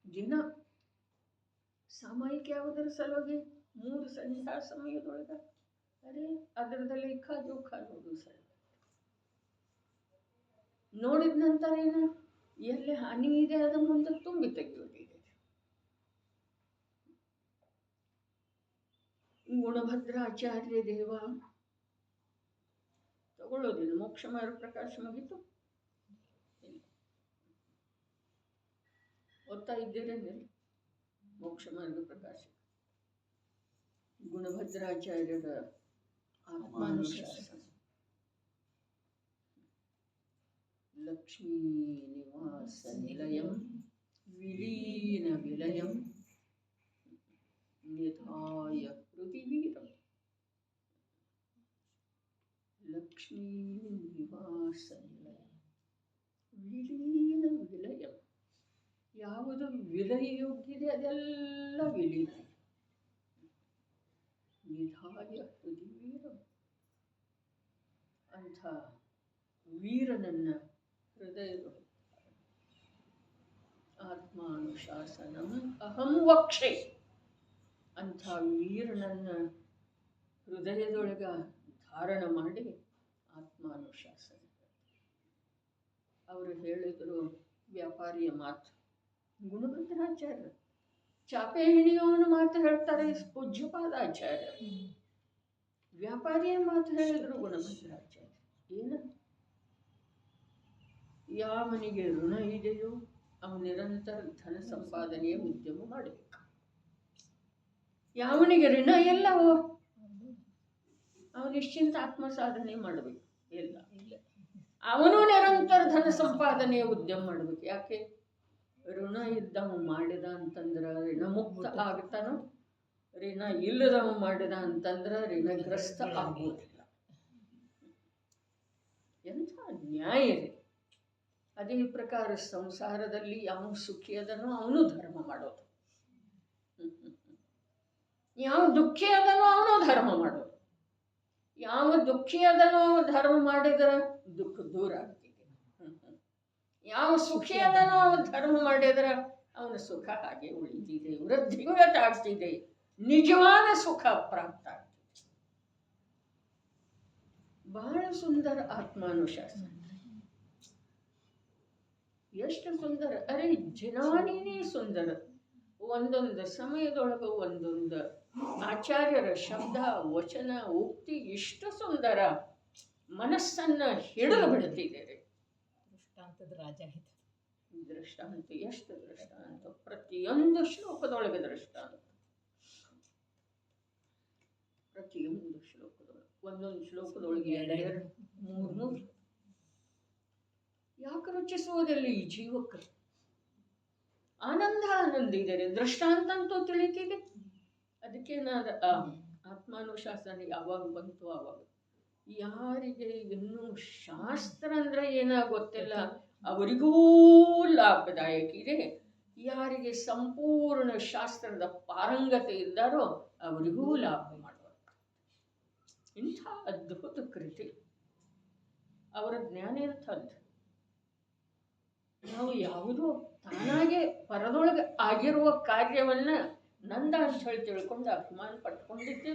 ದಿನ ಸಾಮಯಿಕ ಯಾವುದರ ಸಲುವಾಗಿ? 3 ಸಂಧ್ಯಾ ಸಮಯದೊಳಗ ಅರೆ ಅದರದ ಲೆಕ್ಕ ಜೋಖ ನೋಡು ಸರ್. ನೋಡಿದ ನಂತರ ಏನು? ಎಲ್ಲಿ ಹಾನಿ ಇದೆ ಅದ ಮುಂದೆ ತುಂಬಿ ತೆಗೆಯೋದಿದೆ. ಗುಣಭದ್ರಾಚಾರ್ಯ ದೇವ ತಗೊಳ್ಳೋದಿಲ್ಲ. ಮೋಕ್ಷ ಮಾರ್ಗ ಪ್ರಕಾಶ ಮುಗಿತು, ಓದ್ತಾ ಇದ್ದೇನೆ. ಮೋಕ್ಷ ಮಾರ್ಗ ಪ್ರಕಾಶ ಗುಣಭದ್ರಾಚಾರ್ಯರ ಆತ್ಮಾನುಶಾಸನ. ಲಕ್ಷ್ಮೀ ನಿವಾಸ ನಿಲಯಂ ವಿಲೀನ ವಿಲಯಂ ನಿಧಾಯ ಪೃಥಿವೀರಂ. ಲಕ್ಷ್ಮೀ ನಿವಾಸ ನಿಲಯ ವಿಲೀನ ವಿಲಯಂ. ಯಾವುದು ವಿಲಯ ಯೋಗ್ಯದೆ ಅದೆಲ್ಲ ವಿಲೀನ. ನಿಧಾಯ ಪೃಥಿವೀರಂ. ಅಂಥ ವೀರನನ್ನ ಹೃದಯದ ಆತ್ಮಾನುಶಾಸನಂ ಅಹಂ ವಕ್ಷೆ. ಅಂಥ ವೀರನನ್ನ ಹೃದಯದೊಳಗ ಧಾರಣ ಮಾಡಿ ಆತ್ಮಾನುಶಾಸನ. ಅವರು ಹೇಳಿದರು ವ್ಯಾಪಾರಿಯ ಮಾತು. ಗುಣಭದ್ರಾಚಾರ್ಯ ಚಾಪೆ ಹಿಡಿಯೋನು ಮಾತು ಹೇಳ್ತಾರೆ ಪೂಜ್ಯಪಾದಾಚಾರ್ಯ. ವ್ಯಾಪಾರಿಯ ಮಾತು ಹೇಳಿದರು ಗುಣಭದ್ರಾಚಾರ್ಯ. ಏನು? ಯಾವನಿಗೆ ಋಣ ಇದೆಯೋ ಅವನು ನಿರಂತರ ಧನ ಸಂಪಾದನೆಯ ಉದ್ಯಮ ಮಾಡಬೇಕು. ಯಾವನಿಗೆ ಋಣ ಎಲ್ಲವೋ ಅವನು ನಿಶ್ಚಿಂತ ಆತ್ಮ ಸಾಧನೆ ಮಾಡಬೇಕು. ಇಲ್ಲ, ಅವನು ನಿರಂತರ ಧನ ಸಂಪಾದನೆಯ ಉದ್ಯಮ ಮಾಡಬೇಕು. ಯಾಕೆ? ಋಣ ಇದ್ದವ ಮಾಡಿದ ಅಂತಂದ್ರ ಋಣ ಮುಕ್ತ ಆಗ್ತಾನೋ, ಋಣ ಇಲ್ಲದವ ಮಾಡಿದ ಅಂತಂದ್ರ ಋಣಗ್ರಸ್ತ ಆಗುವುದಿಲ್ಲ. ಎಂಥ ನ್ಯಾಯ ಇದೆ! ಅದೇ ಪ್ರಕಾರ ಸಂಸಾರದಲ್ಲಿ ಯಾವ ಸುಖಿ ಅದನೋ ಅವನು ಧರ್ಮ ಮಾಡೋದು, ಯಾವ ದುಃಖಿ ಅದನೋ ಅವನು ಧರ್ಮ ಮಾಡೋದು. ಯಾವ ದುಃಖಿ ಅದನೋ ಧರ್ಮ ಮಾಡಿದರೆ ದುಃಖ ದೂರ ಆಗ್ತಿದೆ. ಯಾವ ಸುಖಿ ಅದನೋ ಧರ್ಮ ಮಾಡಿದರೆ ಅವನ ಸುಖ ಹಾಗೆ ಉಳಿದಿದೆ, ವೃದ್ಧಿಂಗತ ಆಗ್ತಿದೆ, ನಿಜವಾದ ಸುಖ ಪ್ರಾಪ್ತ ಆಗ್ತಿದೆ. ಬಹಳ ಸುಂದರ ಆತ್ಮಾನುಶಾಸನ. ಎಷ್ಟು ಸುಂದರ! ಅರೆ ಜನಾನಿನೇ ಸುಂದರ. ಒಂದೊಂದು ಸಮಯದೊಳಗೆ ಒಂದೊಂದು ಆಚಾರ್ಯರ ಶಬ್ದ ವಚನ ಉಕ್ತಿ ಇಷ್ಟು ಸುಂದರ, ಮನಸ್ಸನ್ನ ಹಿಡಿದು ಬಿಡುತ್ತಿದ್ದಾರೆ. ದೃಷ್ಟಾಂತದ ರಾಜ. ದೃಷ್ಟಾಂತ ಎಷ್ಟು ದೃಷ್ಟಾಂತ! ಪ್ರತಿಯೊಂದು ಶ್ಲೋಕದೊಳಗೆ ದೃಷ್ಟಾಂತ. ಪ್ರತಿಯೊಂದು ಶ್ಲೋಕದೊಳಗೆ ಒಂದೊಂದು ಶ್ಲೋಕದೊಳಗೆ 2, 3 ಯಾಕೆ ರುಚಿಸುವುದಿಲ್ಲ ಈ ಜೀವಕ್ಕೆ? ಆನಂದ ಇದ್ದಾರೆ. ದೃಷ್ಟಾಂತ ಅಂತೂ ತಿಳಿತಿದೆ. ಅದಕ್ಕೆ ನಾನು ಆತ್ಮಾನುಶಾಸನ ಯಾವಾಗ ಬಂತು ಆವಾಗ ಯಾರಿಗೆ ಇನ್ನೂ ಶಾಸ್ತ್ರ ಅಂದ್ರೆ ಏನ ಗೊತ್ತಿಲ್ಲ ಅವರಿಗೂ ಲಾಭದಾಯಕ ಇದೆ. ಯಾರಿಗೆ ಸಂಪೂರ್ಣ ಶಾಸ್ತ್ರದ ಪಾರಂಗತೆ ಇದ್ದಾರೋ ಅವರಿಗೂ ಲಾಭ ಮಾಡುವ ಇಂಥ ಅದ್ಭುತ ಕೃತಿ. ಅವರ ಜ್ಞಾನ ಎಂಥದ್ದು! ನಾವು ಯಾವುದೋ ತಾನಾಗೆ ಪರದೊಳಗೆ ಆಗಿರುವ ಕಾರ್ಯವನ್ನ ನಂದ ಅಂತ ಹೇಳಿ ತಿಳ್ಕೊಂಡು ಅಭಿಮಾನ ಪಟ್ಕೊಂಡಿದ್ದೆ.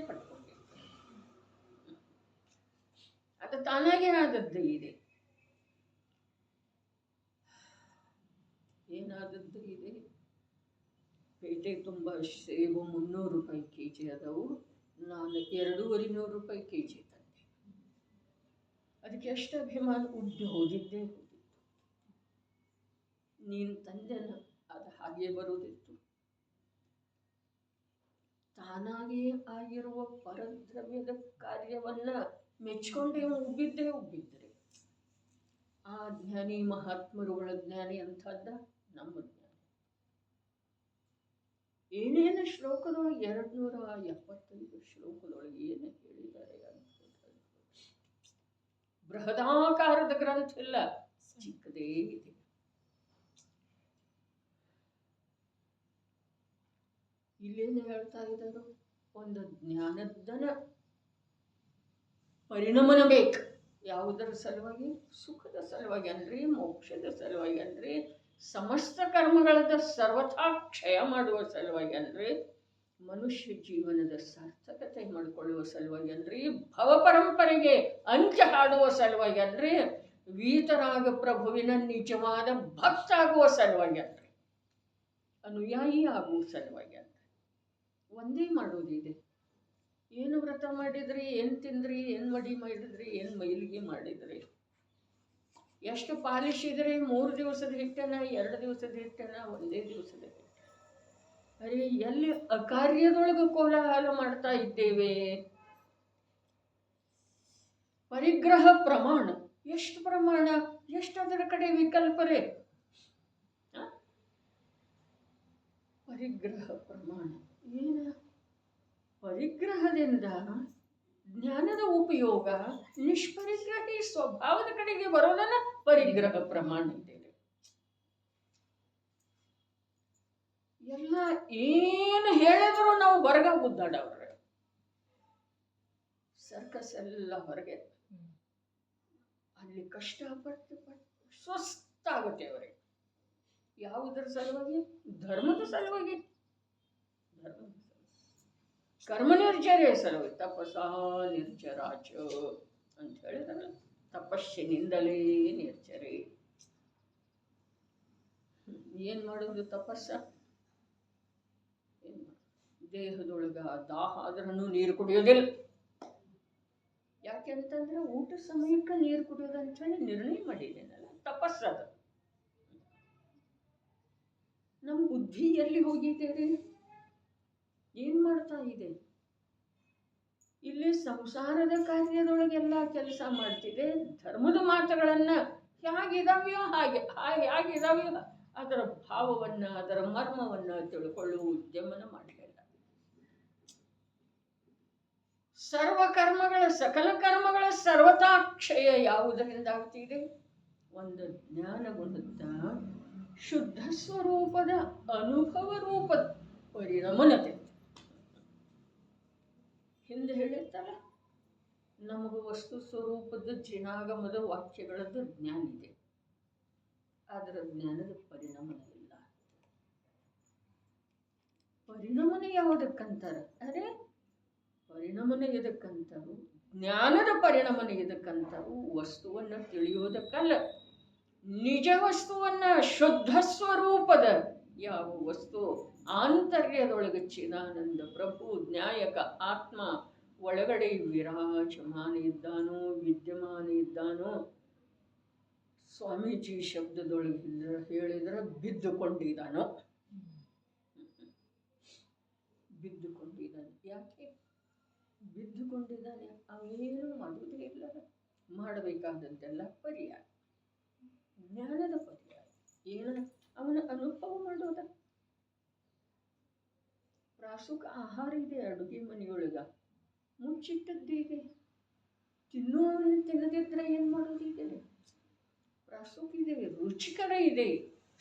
ಅದು ತಾನಾಗೆ ಆದದ್ದು ಇದೆ. ಏನಾದದ್ದು ಇದೆ? ಪೇಟೆ ತುಂಬ ಸೇಬು 300 ರೂಪಾಯಿ ಕೆಜಿ ಅದವು. ನಾನು 2,500 ರೂಪಾಯಿ ಕೆ ಜಿ ತಂದೆ. ಅದಕ್ಕೆ ಎಷ್ಟು ಅಭಿಮಾನ, ಉದ್ದು ಹೋಗಿದ್ದೇ ಹೋಗಿತ್ತು. ನೀನು ತಂದೆನ ಅದು ಹಾಗೆ ಬರುವುದಿತ್ತು. ತಾನಾಗೇ ಆಗಿರುವ ಪರದ್ರವ್ಯದ ಕಾರ್ಯವನ್ನ ಮೆಚ್ಕೊಂಡೇ ಉಬ್ಬಿದ್ದೇ ಉಬ್ಬಿದ್ರೆ ಆ ಜ್ಞಾನಿ ಮಹಾತ್ಮರುಗಳ ಜ್ಞಾನಿ ಅಂಥದ್ದ ನಮ್ಮ ಜ್ಞಾನಿ. ಏನೇನು ಶ್ಲೋಕದೊಳಗೆ 275 ಶ್ಲೋಕದೊಳಗೆ ಏನು ಹೇಳಿದ್ದಾರೆ ಅಂತ ಬೃಹದಾಕಾರದ ಗ್ರಂಥ ಇಲ್ಲ, ಚಿಕ್ಕದೇ ಇದೆ. ಇಲ್ಲೇನು ಹೇಳ್ತಾ ಇದ್ದಾರೆ, ಒಂದು ಜ್ಞಾನದನ ಪರಿಣಮನ ಬೇಕು. ಯಾವುದರ ಸಲುವಾಗಿ? ಸುಖದ ಸಲುವಾಗಿ ಅನ್ರಿ, ಮೋಕ್ಷದ ಸಲುವಾಗಿ ಅನ್ರಿ, ಸಮಸ್ತ ಕರ್ಮಗಳದ ಸರ್ವಥಾ ಕ್ಷಯ ಮಾಡುವ ಸಲುವಾಗಿ ಅನ್ರಿ, ಮನುಷ್ಯ ಜೀವನದ ಸಾರ್ಥಕತೆ ಮಾಡಿಕೊಳ್ಳುವ ಸಲುವಾಗಿ ಅನ್ರಿ, ಭವ ಪರಂಪರೆಗೆ ಅಂಚ ಹಾಡುವ ಸಲುವಾಗಿ ಅನ್ರಿ, ವೀತರಾಗ ಪ್ರಭುವಿನ ನಿಜವಾದ ಭಕ್ತ ಆಗುವ ಸಲುವಾಗಿ ಅನ್ರಿ, ಅನುಯಾಯಿ ಆಗುವ ಸಲುವಾಗಿ ಅನ್ರಿ. ಒಂದೇ ಮಾಡೋದಿದೆ. ಏನು ವ್ರತ ಮಾಡಿದ್ರಿ, ಏನು ತಿಂದ್ರಿ, ಏನು ಮಡಿ ಮಾಡಿದ್ರಿ, ಏನು ಮೈಲಿಗೆ ಮಾಡಿದ್ರಿ, ಎಷ್ಟು ಪಾಲಿಶ್ ಇದ್ರಿ, 3 ದಿವಸದ ಹಿಟ್ಟನ, 2 ದಿವಸದ ಹಿಟ್ಟನ, 1 ದಿವಸದ ಹಿಟ್ಟನ. ಅರೆ ಎಲ್ಲಿ ಅಕಾರ್ಯದೊಳಗೆ ಕೋಲಾಹಲ ಮಾಡ್ತಾ ಇದ್ದೇವೆ. ಪರಿಗ್ರಹ ಪ್ರಮಾಣ ಎಷ್ಟು ಪ್ರಮಾಣ, ಎಷ್ಟು ಅದರ ಕಡೆ ವಿಕಲ್ಪರೆ. ಪರಿಗ್ರಹ ಪ್ರಮಾಣ ಏನ? ಪರಿಗ್ರಹದಿಂದ ಜ್ಞಾನದ ಉಪಯೋಗ ನಿಷ್ಪರಿಗ್ರಹಿ ಸ್ವಭಾವದ ಕಡೆಗೆ ಬರೋದನ್ನ ಪರಿಗ್ರಹ ಪ್ರಮಾಣ ಇದ್ದೇವೆ. ಎಲ್ಲ ಏನು ಹೇಳಿದ್ರು ನಾವು ಹೊರಗ ಗುದ್ದಾಡವ್ರೆ. ಸರ್ಕಸ್ ಎಲ್ಲ ಹೊರಗೆ, ಅಲ್ಲಿ ಕಷ್ಟಪಟ್ಟು ಸ್ವಸ್ಥಾಗುತ್ತೆ ಅವರಿಗೆ. ಯಾವುದರ ಸಲುವಾಗಿ? ಧರ್ಮದ ಸಲುವಾಗಿ. ಧರ್ಮದ ಕರ್ಮ ನಿರ್ಜರೇ ಸಲುವಾಗಿ. ತಪಸ್ಸಾ ನಿರ್ಜರಾಚ ಅಂತ ಹೇಳಿದ್ರಲ್ಲ, ತಪಸ್ಸಿನಿಂದಲೇ ನಿರ್ಜರೆ. ಏನ್ ಮಾಡೋದು ತಪಸ್ಸ? ದೇಹದೊಳಗ ದಾಹ ಆದ್ರೂ ನೀರು ಕುಡಿಯೋದಿಲ್ಲ. ಯಾಕೆಂತಂದ್ರೆ ಊಟ ಸಮಯಕ್ಕೆ ನೀರು ಕುಡಿಯೋದು ಅಂತ ಹೇಳಿ ನಿರ್ಣಯ ಮಾಡಿದ್ದೇನಲ್ಲ, ತಪಸ್ಸದ. ನಮ್ಮ ಬುದ್ಧಿ ಎಲ್ಲಿ ಹೋಗಿದ್ದೇವೆ? ಏನ್ ಮಾಡ್ತಾ ಇದೆ? ಇಲ್ಲಿ ಸಂಸಾರದ ಕಾರ್ಯದೊಳಗೆಲ್ಲ ಕೆಲಸ ಮಾಡ್ತಿದೆ. ಧರ್ಮದ ಮಾತುಗಳನ್ನ ಹೇಗಿದಾವೆಯೋ ಹೇಗಿದಾವೆಯೋ ಅದರ ಭಾವವನ್ನ, ಅದರ ಮರ್ಮವನ್ನ ತಿಳ್ಕೊಳ್ಳುವ ಉದ್ಯಮನ ಮಾಡಲಿಲ್ಲ. ಸರ್ವಕರ್ಮಗಳ, ಸಕಲ ಕರ್ಮಗಳ ಸರ್ವತಾ ಕ್ಷಯ ಯಾವುದರಿಂದ ಆಗ್ತಿದೆ? ಒಂದು ಜ್ಞಾನ ಗುಣದ ಶುದ್ಧ ಸ್ವರೂಪದ ಅನುಭವ ರೂಪದ ಪರಿಣಮನತೆ. ಹಿಂದೆ ಹೇಳಿರ್ತಲ್ಲ, ನಮಗೂ ವಸ್ತು ಸ್ವರೂಪದ ಜಿನಾಗಮದ ವಾಕ್ಯಗಳದ್ದು ಜ್ಞಾನ ಇದೆ, ಅದರ ಜ್ಞಾನದ ಪರಿಣಮನ ಇಲ್ಲ. ಪರಿಣಮನ ಯಾವುದಕ್ಕಂತಾರ? ಅರೆ ಪರಿಣಮನ ಎದಕ್ಕಂತಾರು? ಜ್ಞಾನದ ಪರಿಣಮನ ಎದಕ್ಕಂತಾರು? ವಸ್ತುವನ್ನ ತಿಳಿಯೋದಕ್ಕಲ್ಲ, ನಿಜ ವಸ್ತುವನ್ನ, ಶುದ್ಧ ಸ್ವರೂಪದ ಯಾವ ವಸ್ತು ಆಂತರ್ಯದೊಳಗೆ ಚಿದಾನಂದ ಪ್ರಭು ಜ್ಞಾಯಕ ಆತ್ಮ ಒಳಗಡೆ ವಿರಾಜಮಾನ ಇದ್ದಾನೋ, ವಿದ್ಯಮಾನ ಇದ್ದಾನೋ. ಸ್ವಾಮೀಜಿ ಶಬ್ದದೊಳಗೆ ಹೇಳಿದ್ರೆ ಬಿದ್ದುಕೊಂಡಿದ್ದಾನೋ. ಬಿದ್ದುಕೊಂಡಿದ್ದಾನೆ. ಯಾಕೆ ಬಿದ್ದುಕೊಂಡಿದ್ದಾನೆ? ಅವೇನು ಮಾಡುವುದೇ ಇಲ್ಲ. ಮಾಡಬೇಕಾದದ್ದೆಲ್ಲ ಪರ್ಯಾಯ, ಜ್ಞಾನದ ಪರ್ಯಾಯ. ಏನ? ಅವನ ಅನುಭವ ಮಾಡೋದ. ಪ್ರಾಸುಕ ಆಹಾರ ಇದೆ ಅಡುಗೆ ಮನೆಯೊಳಗ, ಮುಚ್ಚಿಟ್ಟದ್ದಿದೆ. ತಿನ್ನುವವನ್ನ ತಿನ್ನದಿದ್ರೆ ಏನ್ ಮಾಡೋದಿದೆ? ಪ್ರಾಸುಕ ಇದೆ, ರುಚಿಕರ ಇದೆ,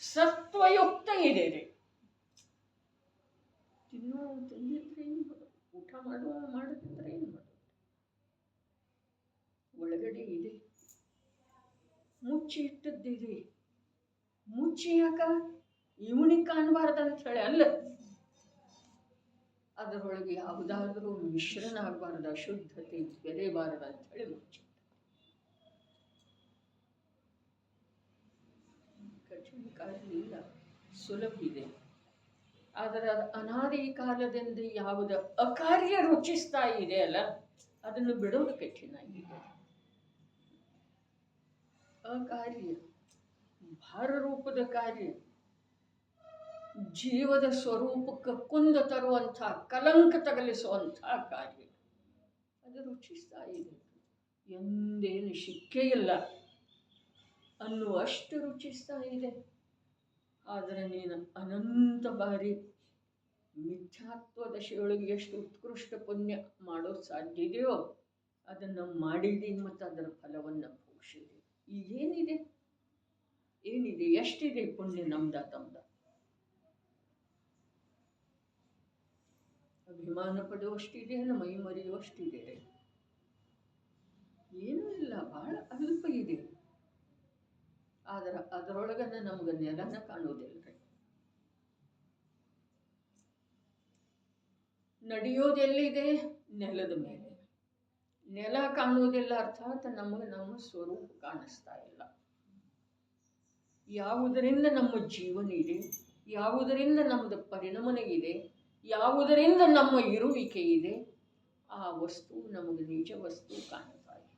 ಸತ್ವಯುಕ್ತ ಇದೆ ರೀ. ತಿನ್ನುವ ತಿಂದಿದ್ರೆ ಏನು ಮಾಡೋದು? ಊಟ ಮಾಡುವ ಮಾಡದಿದ್ರೆ ಏನು ಮಾಡೋದು? ಒಳಗಡೆ ಇದೆ, ಮುಚ್ಚಿ ಇಟ್ಟದ್ದಿದೆ. ಮುಚ್ಚಿ ಯಾಕ? ಇವನಿಗೆ ಕಾಣಬಾರ್ದಂತ ಹೇಳಿ ಅಲ್ಲ, ಅದರೊಳಗೆ ಯಾವುದಾದ್ರೂ ಮಿಶ್ರಣ ಆಗಬಾರ್ದು, ಅಶುದ್ಧತೆ ಬೆರೆಯಬಾರದು ಅಂತ ಹೇಳಿ ಮುಚ್ಚಿ. ಕಠಿಣ ಕಾರ್ಯ ಇಲ್ಲ, ಸುಲಭ ಇದೆ. ಆದರೆ ಅದು ಅನಾದಿ ಕಾಲದಿಂದ ಯಾವುದು ಅಕಾರ್ಯ ರುಚಿಸ್ತಾ ಇದೆ ಅಲ್ಲ, ಅದನ್ನು ಬಿಡೋದು ಕಠಿಣ ಆಗಿದೆ. ಅಕಾರ್ಯ ಭಾರ ರೂಪದ ಕಾರ್ಯ, ಜೀವದ ಸ್ವರೂಪಕ್ಕೆ ಕುಂದ ತರುವಂಥ, ಕಲಂಕ ತಗಲಿಸುವಂಥ ಕಾರ್ಯ, ಅದು ರುಚಿಸ್ತಾ ಇದೆ. ಎಂದೇನು ಶಿಕ್ಷೆ ಇಲ್ಲ ಅನ್ನುವಷ್ಟು ರುಚಿಸ್ತಾ ಇದೆ. ಆದರೆ ನೀನು ಅನಂತ ಬಾರಿ ಮಿಥ್ಯಾತ್ವ ದಶೆಯೊಳಗೆ ಎಷ್ಟು ಉತ್ಕೃಷ್ಟ ಪುಣ್ಯ ಮಾಡೋದು ಸಾಧ್ಯ ಇದೆಯೋ ಅದನ್ನು ಮಾಡಿದಿ ಮತ್ತು ಅದರ ಫಲವನ್ನು ಭೋಗಿಸಿದೆ. ಈಗೇನಿದೆ, ಏನಿದೆ, ಎಷ್ಟಿದೆ ಪುಣ್ಯ ನಮ್ದ ತಮ್ದ? ಅಭಿಮಾನ ಪಡುವಷ್ಟಿದೆ, ಮೈ ಮರೆಯುವಷ್ಟಿದೆ, ಏನೂ ಇಲ್ಲ, ಬಹಳ ಅಲ್ಪ ಇದೆ. ಆದ್ರೆ ಅದರೊಳಗನ ನಮ್ಗೆ ನೆಲನ ಕಾಣೋದಿಲ್ರಿ. ನಡೆಯೋದೆಲ್ಲಿದೆ? ನೆಲದ ಮೇಲೆ. ನೆಲ ಕಾಣುವುದಿಲ್ಲ, ಅರ್ಥಾತ್ ನಮಗೆ ನಮ್ಮ ಸ್ವರೂಪ ಕಾಣಿಸ್ತಾ ಇಲ್ಲ. ಯಾವುದರಿಂದ ನಮ್ಮ ಜೀವನ ಇದೆ, ಯಾವುದರಿಂದ ನಮ್ಮದು ಪರಿಣಮನ ಇದೆ, ಯಾವುದರಿಂದ ನಮ್ಮ ಇರುವಿಕೆ ಇದೆ, ಆ ವಸ್ತು ನಮಗೆ ನಿಜ ವಸ್ತು ಕಾಣ್ತಾ ಇದೆ.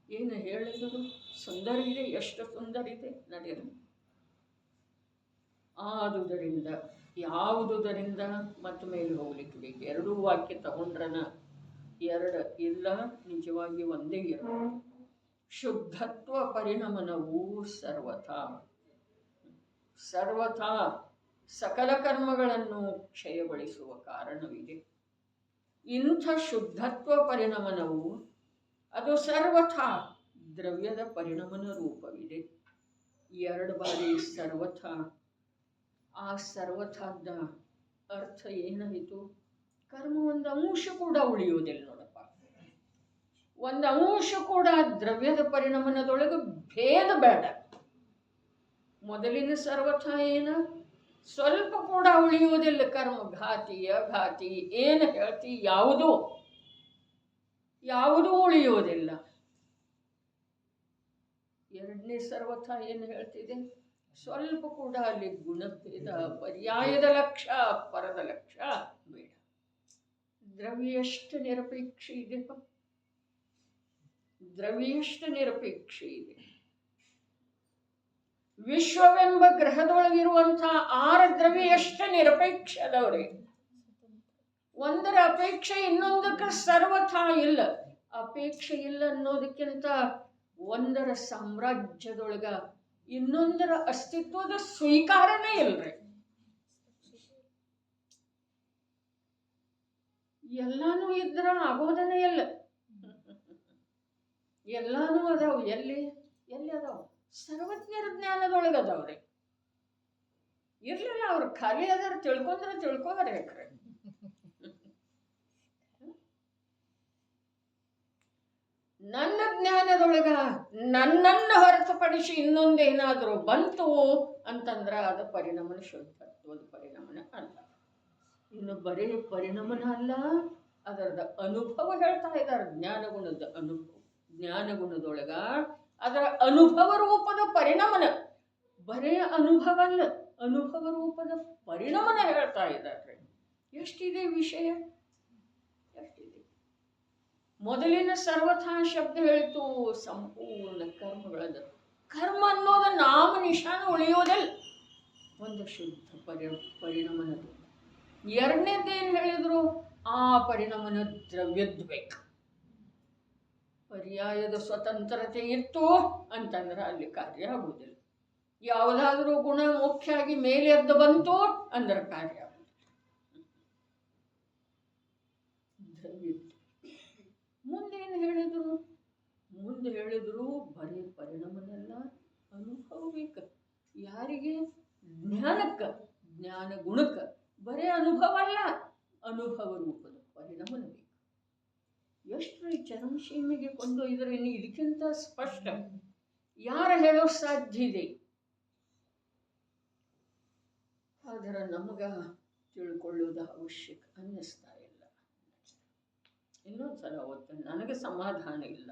ಏನು ಹೇಳಿದರು? ಸುಂದರ ಇದೆ, ಎಷ್ಟು ಸುಂದರ ಇದೆ ನಡೆಯಲು. ಆದುದರಿಂದ ಯಾವುದರಿಂದ ಮತ್ತು ಮೇಲೆ ಹೋಗ್ಲಿಕ್ಕೆ ಬೇಕು. ಎರಡೂ ವಾಕ್ಯ ತಗೊಂಡ್ರನ ಎರಡು ಇಲ್ಲ, ನಿಜವಾಗಿ ಒಂದೇ ಎರಡು. ಶುದ್ಧತ್ವ ಪರಿಣಮನವು ಸರ್ವಥಾ ಸರ್ವಥಾ ಸಕಲ ಕರ್ಮಗಳನ್ನು ಕ್ಷಯಗೊಳಿಸುವ ಕಾರಣವಿದೆ. ಇಂಥ ಶುದ್ಧತ್ವ ಪರಿಣಮನವು ಅದು ಸರ್ವಥಾ ದ್ರವ್ಯದ ಪರಿಣಮನ ರೂಪವಿದೆ. ಎರಡು ಬಾರಿ ಸರ್ವಥಾ. ಆ ಸರ್ವಥಾದ ಅರ್ಥ ಏನಾಯಿತು? ಕರ್ಮ ಒಂದು ಅಂಶ ಕೂಡ ಉಳಿಯುವುದಿಲ್ಲ ನೋಡಪ್ಪ. ಒಂದು ಅಂಶ ಕೂಡ ದ್ರವ್ಯದ ಪರಿಣಮನದೊಳಗೆ ಭೇದ ಬೇಡ. ಮೊದಲಿನ ಸರ್ವಥಾ ಏನ? ಸ್ವಲ್ಪ ಕೂಡ ಉಳಿಯುವುದಿಲ್ಲ. ಕರ್ಮ ಘಾತಿ ಅಘಾತಿ ಏನು ಹೇಳ್ತಿ, ಯಾವುದೂ ಉಳಿಯುವುದಿಲ್ಲ. ಎರಡನೇ ಸರ್ವಥಾ ಏನು ಹೇಳ್ತಿದೆ? ಸ್ವಲ್ಪ ಕೂಡ ಅಲ್ಲಿ ಗುಣಭೇದ, ಪರ್ಯಾಯದ ಲಕ್ಷ್ಯ, ಪರದ ಲಕ್ಷ್ಯ ಬೇಡ. ದ್ರವ್ಯ ಎಷ್ಟು ನಿರಪೇಕ್ಷ ಇದೆಪ್ಪ, ದ್ರವ್ಯ ಎಷ್ಟು ನಿರಪೇಕ್ಷ ಇದೆ. ವಿಶ್ವವೆಂಬ ಗ್ರಹದೊಳಗಿರುವಂಥ 6 ದ್ರವ್ಯ ಎಷ್ಟು ನಿರಪೇಕ್ಷ ಅದವ್ರಿ. ಒಂದರ ಅಪೇಕ್ಷೆ ಇನ್ನೊಂದಕ್ಕೆ ಸರ್ವಥಾ ಇಲ್ಲ. ಅಪೇಕ್ಷೆ ಇಲ್ಲ ಅನ್ನೋದಕ್ಕಿಂತ ಒಂದರ ಸಾಮ್ರಾಜ್ಯದೊಳಗ ಇನ್ನೊಂದರ ಅಸ್ತಿತ್ವದ ಸ್ವೀಕಾರನೇ ಇಲ್ರಿ. ಎಲ್ಲಾನು ಇದ್ರ ಆಗೋದನೇ ಇಲ್ಲ. ಎಲ್ಲಾನು ಅದಾವ. ಎಲ್ಲಿ ಅದಾವ? ಸರ್ವಜ್ಞರ ಜ್ಞಾನದೊಳಗೆ ಅದಾವ್ರಿ. ಇರ್ಲಿಲ್ಲ, ಅವ್ರು ಖಾಲಿ ಅದಾರ, ತಿಳ್ಕೊಬರ್ಬೇಕ್ರಿ. ನನ್ನ ಜ್ಞಾನದೊಳಗ ನನ್ನನ್ನು ಹೊರತುಪಡಿಸಿ ಇನ್ನೊಂದೇನಾದರೂ ಬಂತು ಅಂತಂದ್ರ ಅದು ಪರಿಣಮನ, ಶುದ್ಧತ್ವದ ಪರಿಣಮನ ಅಲ್ಲ. ಇನ್ನು ಬರೀ ಪರಿಣಮನ ಅಲ್ಲ, ಅದರದ ಅನುಭವ ಹೇಳ್ತಾ ಇದ್ದಾರೆ. ಜ್ಞಾನಗುಣದ ಅನುಭವ, ಜ್ಞಾನಗುಣದೊಳಗ ಅದರ ಅನುಭವ ರೂಪದ ಪರಿಣಮನ, ಬರೇ ಅನುಭವ ಅಲ್ಲ, ಅನುಭವ ರೂಪದ ಪರಿಣಮನ ಹೇಳ್ತಾ ಇದ್ದಾರೆ. ಎಷ್ಟಿದೆ ವಿಷಯ, ಎಷ್ಟಿದೆ. ಮೊದಲಿನ ಸರ್ವಥಾ ಶಬ್ದ ಹೇಳಿತು ಸಂಪೂರ್ಣ ಕರ್ಮಗಳದ. ಕರ್ಮ ಅನ್ನೋದು ನಾಮ ನಿಶಾನ ಉಳಿಯೋದಿಲ್ಲ, ಒಂದು ಶುದ್ಧ ಪರಿಣಮನದು. ಎರಡನೇದೇನು ಹೇಳಿದ್ರು? ಆ ಪರಿಣಮನ ದ್ರವ್ಯದ್ಬೇಕು. ಪರ್ಯಾಯದ ಸ್ವತಂತ್ರತೆ ಇತ್ತು ಅಂತಂದ್ರೆ ಅಲ್ಲಿ ಕಾರ್ಯ ಆಗುವುದಿಲ್ಲ. ಯಾವುದಾದ್ರೂ ಗುಣ ಮುಖ್ಯ ಆಗಿ ಮೇಲೆ ಎದ್ದು ಬಂತು ಅಂದ್ರೆ ಕಾರ್ಯ ಆಗುವುದಿಲ್ಲ. ದ್ರವ್ಯ ಮುಂದೇನು ಹೇಳಿದ್ರು? ಮುಂದೆ ಹೇಳಿದ್ರು ಬರೀ ಪರಿಣಮನೆಲ್ಲ ಅನುಭವ ಬೇಕು. ಯಾರಿಗೆ? ಜ್ಞಾನಕ್ಕೆ, ಜ್ಞಾನ ಗುಣಕ್ಕೆ. ಬರೀ ಅನುಭವ ಅಲ್ಲ, ಅನುಭವ ರೂಪದ ಪರಿಣಮನ ಬೇಕು. ಎಷ್ಟು ಚರಮಸೀಮೆಗೆ ಕೊಂಡೊಯ್ದರೆ ಇದಕ್ಕಿಂತ ಸ್ಪಷ್ಟ ಯಾರು ಹೇಳೋ ಸಾಧ್ಯ ಇದೆ? ಆದರೆ ನಮಗ ತಿಳ್ಕೊಳ್ಳೋದು ಅವಶ್ಯಕ ಅನ್ನಿಸ್ತಾ ಇಲ್ಲ. ಇನ್ನೊಂದ್ಸಲ ಓದ್ತೇನೆ, ನನಗೆ ಸಮಾಧಾನ ಇಲ್ಲ.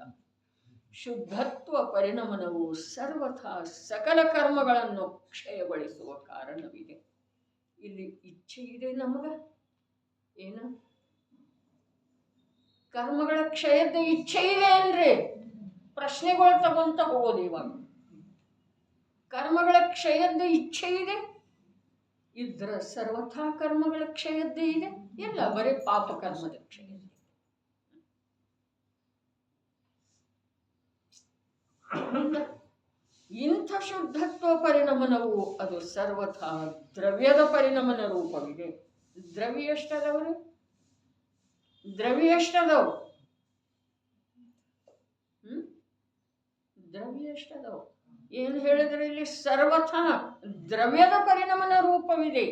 ಶುದ್ಧತ್ವ ಪರಿಣಮನವು ಸರ್ವಥಾ ಸಕಲ ಕರ್ಮಗಳನ್ನು ಕ್ಷಯಗೊಳಿಸುವ ಕಾರಣವಿದೆ. ಇಲ್ಲಿ ಇಚ್ಛೆ ಇದೆ ನಮಗ ಏನು ಕರ್ಮಗಳ ಕ್ಷಯದ ಇಚ್ಛೆ ಇದೆ ಅಲ್ರಿ ಪ್ರಶ್ನೆಗಳು ತಗೊಂತ ಹೋಗೋದು ಇವಾಗ ಕರ್ಮಗಳ ಕ್ಷಯದ ಇಚ್ಛೆ ಇದೆ ಇದ್ರ ಸರ್ವಥಾ ಕರ್ಮಗಳ ಕ್ಷಯದ್ದೇ ಇದೆ ಇಲ್ಲ ಬರೀ ಪಾಪ ಕರ್ಮದ ಕ್ಷಯ ಇಂಥ ಶುದ್ಧತ್ವ ಪರಿಣಮನವು ಅದು ಸರ್ವಥಾ ದ್ರವ್ಯದ ಪರಿಣಮನ ರೂಪವಿದೆ ದ್ರವ್ಯ ಎಷ್ಟದವ್ರಿ ದ್ರವ್ಯ ಎಷ್ಟದವು ದ್ರವ್ಯ ಎಷ್ಟದವು ಏನು ಹೇಳಿದ್ರೆ ಇಲ್ಲಿ ಸರ್ವಥಾ ದ್ರವ್ಯದ ಪರಿಣಮನ ರೂಪವಿದೆ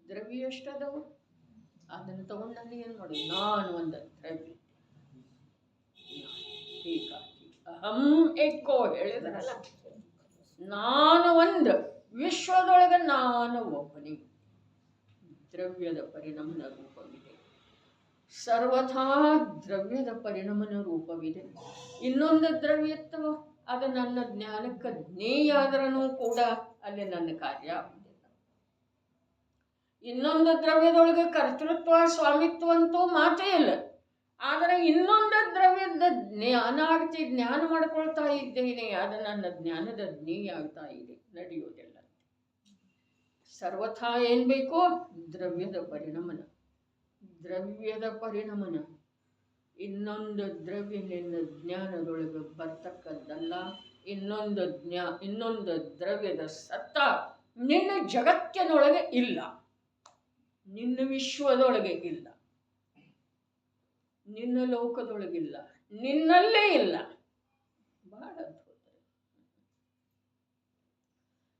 ದ್ರವ್ಯ ಎಷ್ಟದವು ಅದನ್ನು ತಗೊಂಡಲ್ಲಿ ಏನು ಮಾಡೋದು ನಾನು ಒಂದು ದ್ರವ್ಯ ಹೀಗಾಗಿ ಅಹಂ ಎಕ್ಕೋ ಹೇಳಿದ್ರಲ್ಲ ನಾನು ಒಂದು ವಿಶ್ವದೊಳಗೆ ನಾನು ಒಬ್ಬನೇ ದ್ರವ್ಯದ ಪರಿಣಮನ ರೂಪವಿದೆ ಸರ್ವಥಾ ದ್ರವ್ಯದ ಪರಿಣಮನ ರೂಪವಿದೆ ಇನ್ನೊಂದು ದ್ರವ್ಯತ್ವ ಅದು ನನ್ನ ಜ್ಞಾನಕ್ಕೆ ಜ್ಞೇಯ ಆದ್ರೂ ಕೂಡ ಅಲ್ಲಿ ನನ್ನ ಕಾರ್ಯ ಆಗುವುದಿಲ್ಲ ಇನ್ನೊಂದು ದ್ರವ್ಯದೊಳಗೆ ಕರ್ತೃತ್ವ ಸ್ವಾಮಿತ್ವ ಅಂತೂ ಮಾತೇ ಇಲ್ಲ ಆದರೆ ಇನ್ನೊಂದು ದ್ರವ್ಯದ ಜ್ಞಾನ ಮಾಡ್ಕೊಳ್ತಾ ಇದ್ದೇನೆ ಅದು ನನ್ನ ಜ್ಞಾನದ ಜ್ಞೇಯ ಆಗ್ತಾ ಇದೆ ನಡೆಯುವುದಿಲ್ಲ ಸರ್ವಥಾ ಏನ್ ಬೇಕು ದ್ರವ್ಯದ ಪರಿಣಮನ ಇನ್ನೊಂದು ದ್ರವ್ಯ ನಿನ್ನ ಜ್ಞಾನದೊಳಗೆ ಬರ್ತಕ್ಕದ್ದಲ್ಲ ಇನ್ನೊಂದು ದ್ರವ್ಯದ ಸತ್ತ ನಿನ್ನ ಜಗತ್ತಿನೊಳಗೆ ಇಲ್ಲ ನಿನ್ನ ವಿಶ್ವದೊಳಗೆ ಇಲ್ಲ ನಿನ್ನ ಲೋಕದೊಳಗಿಲ್ಲ ನಿನ್ನಲ್ಲೇ ಇಲ್ಲ ಬಹಳ ಅದ್ಭುತ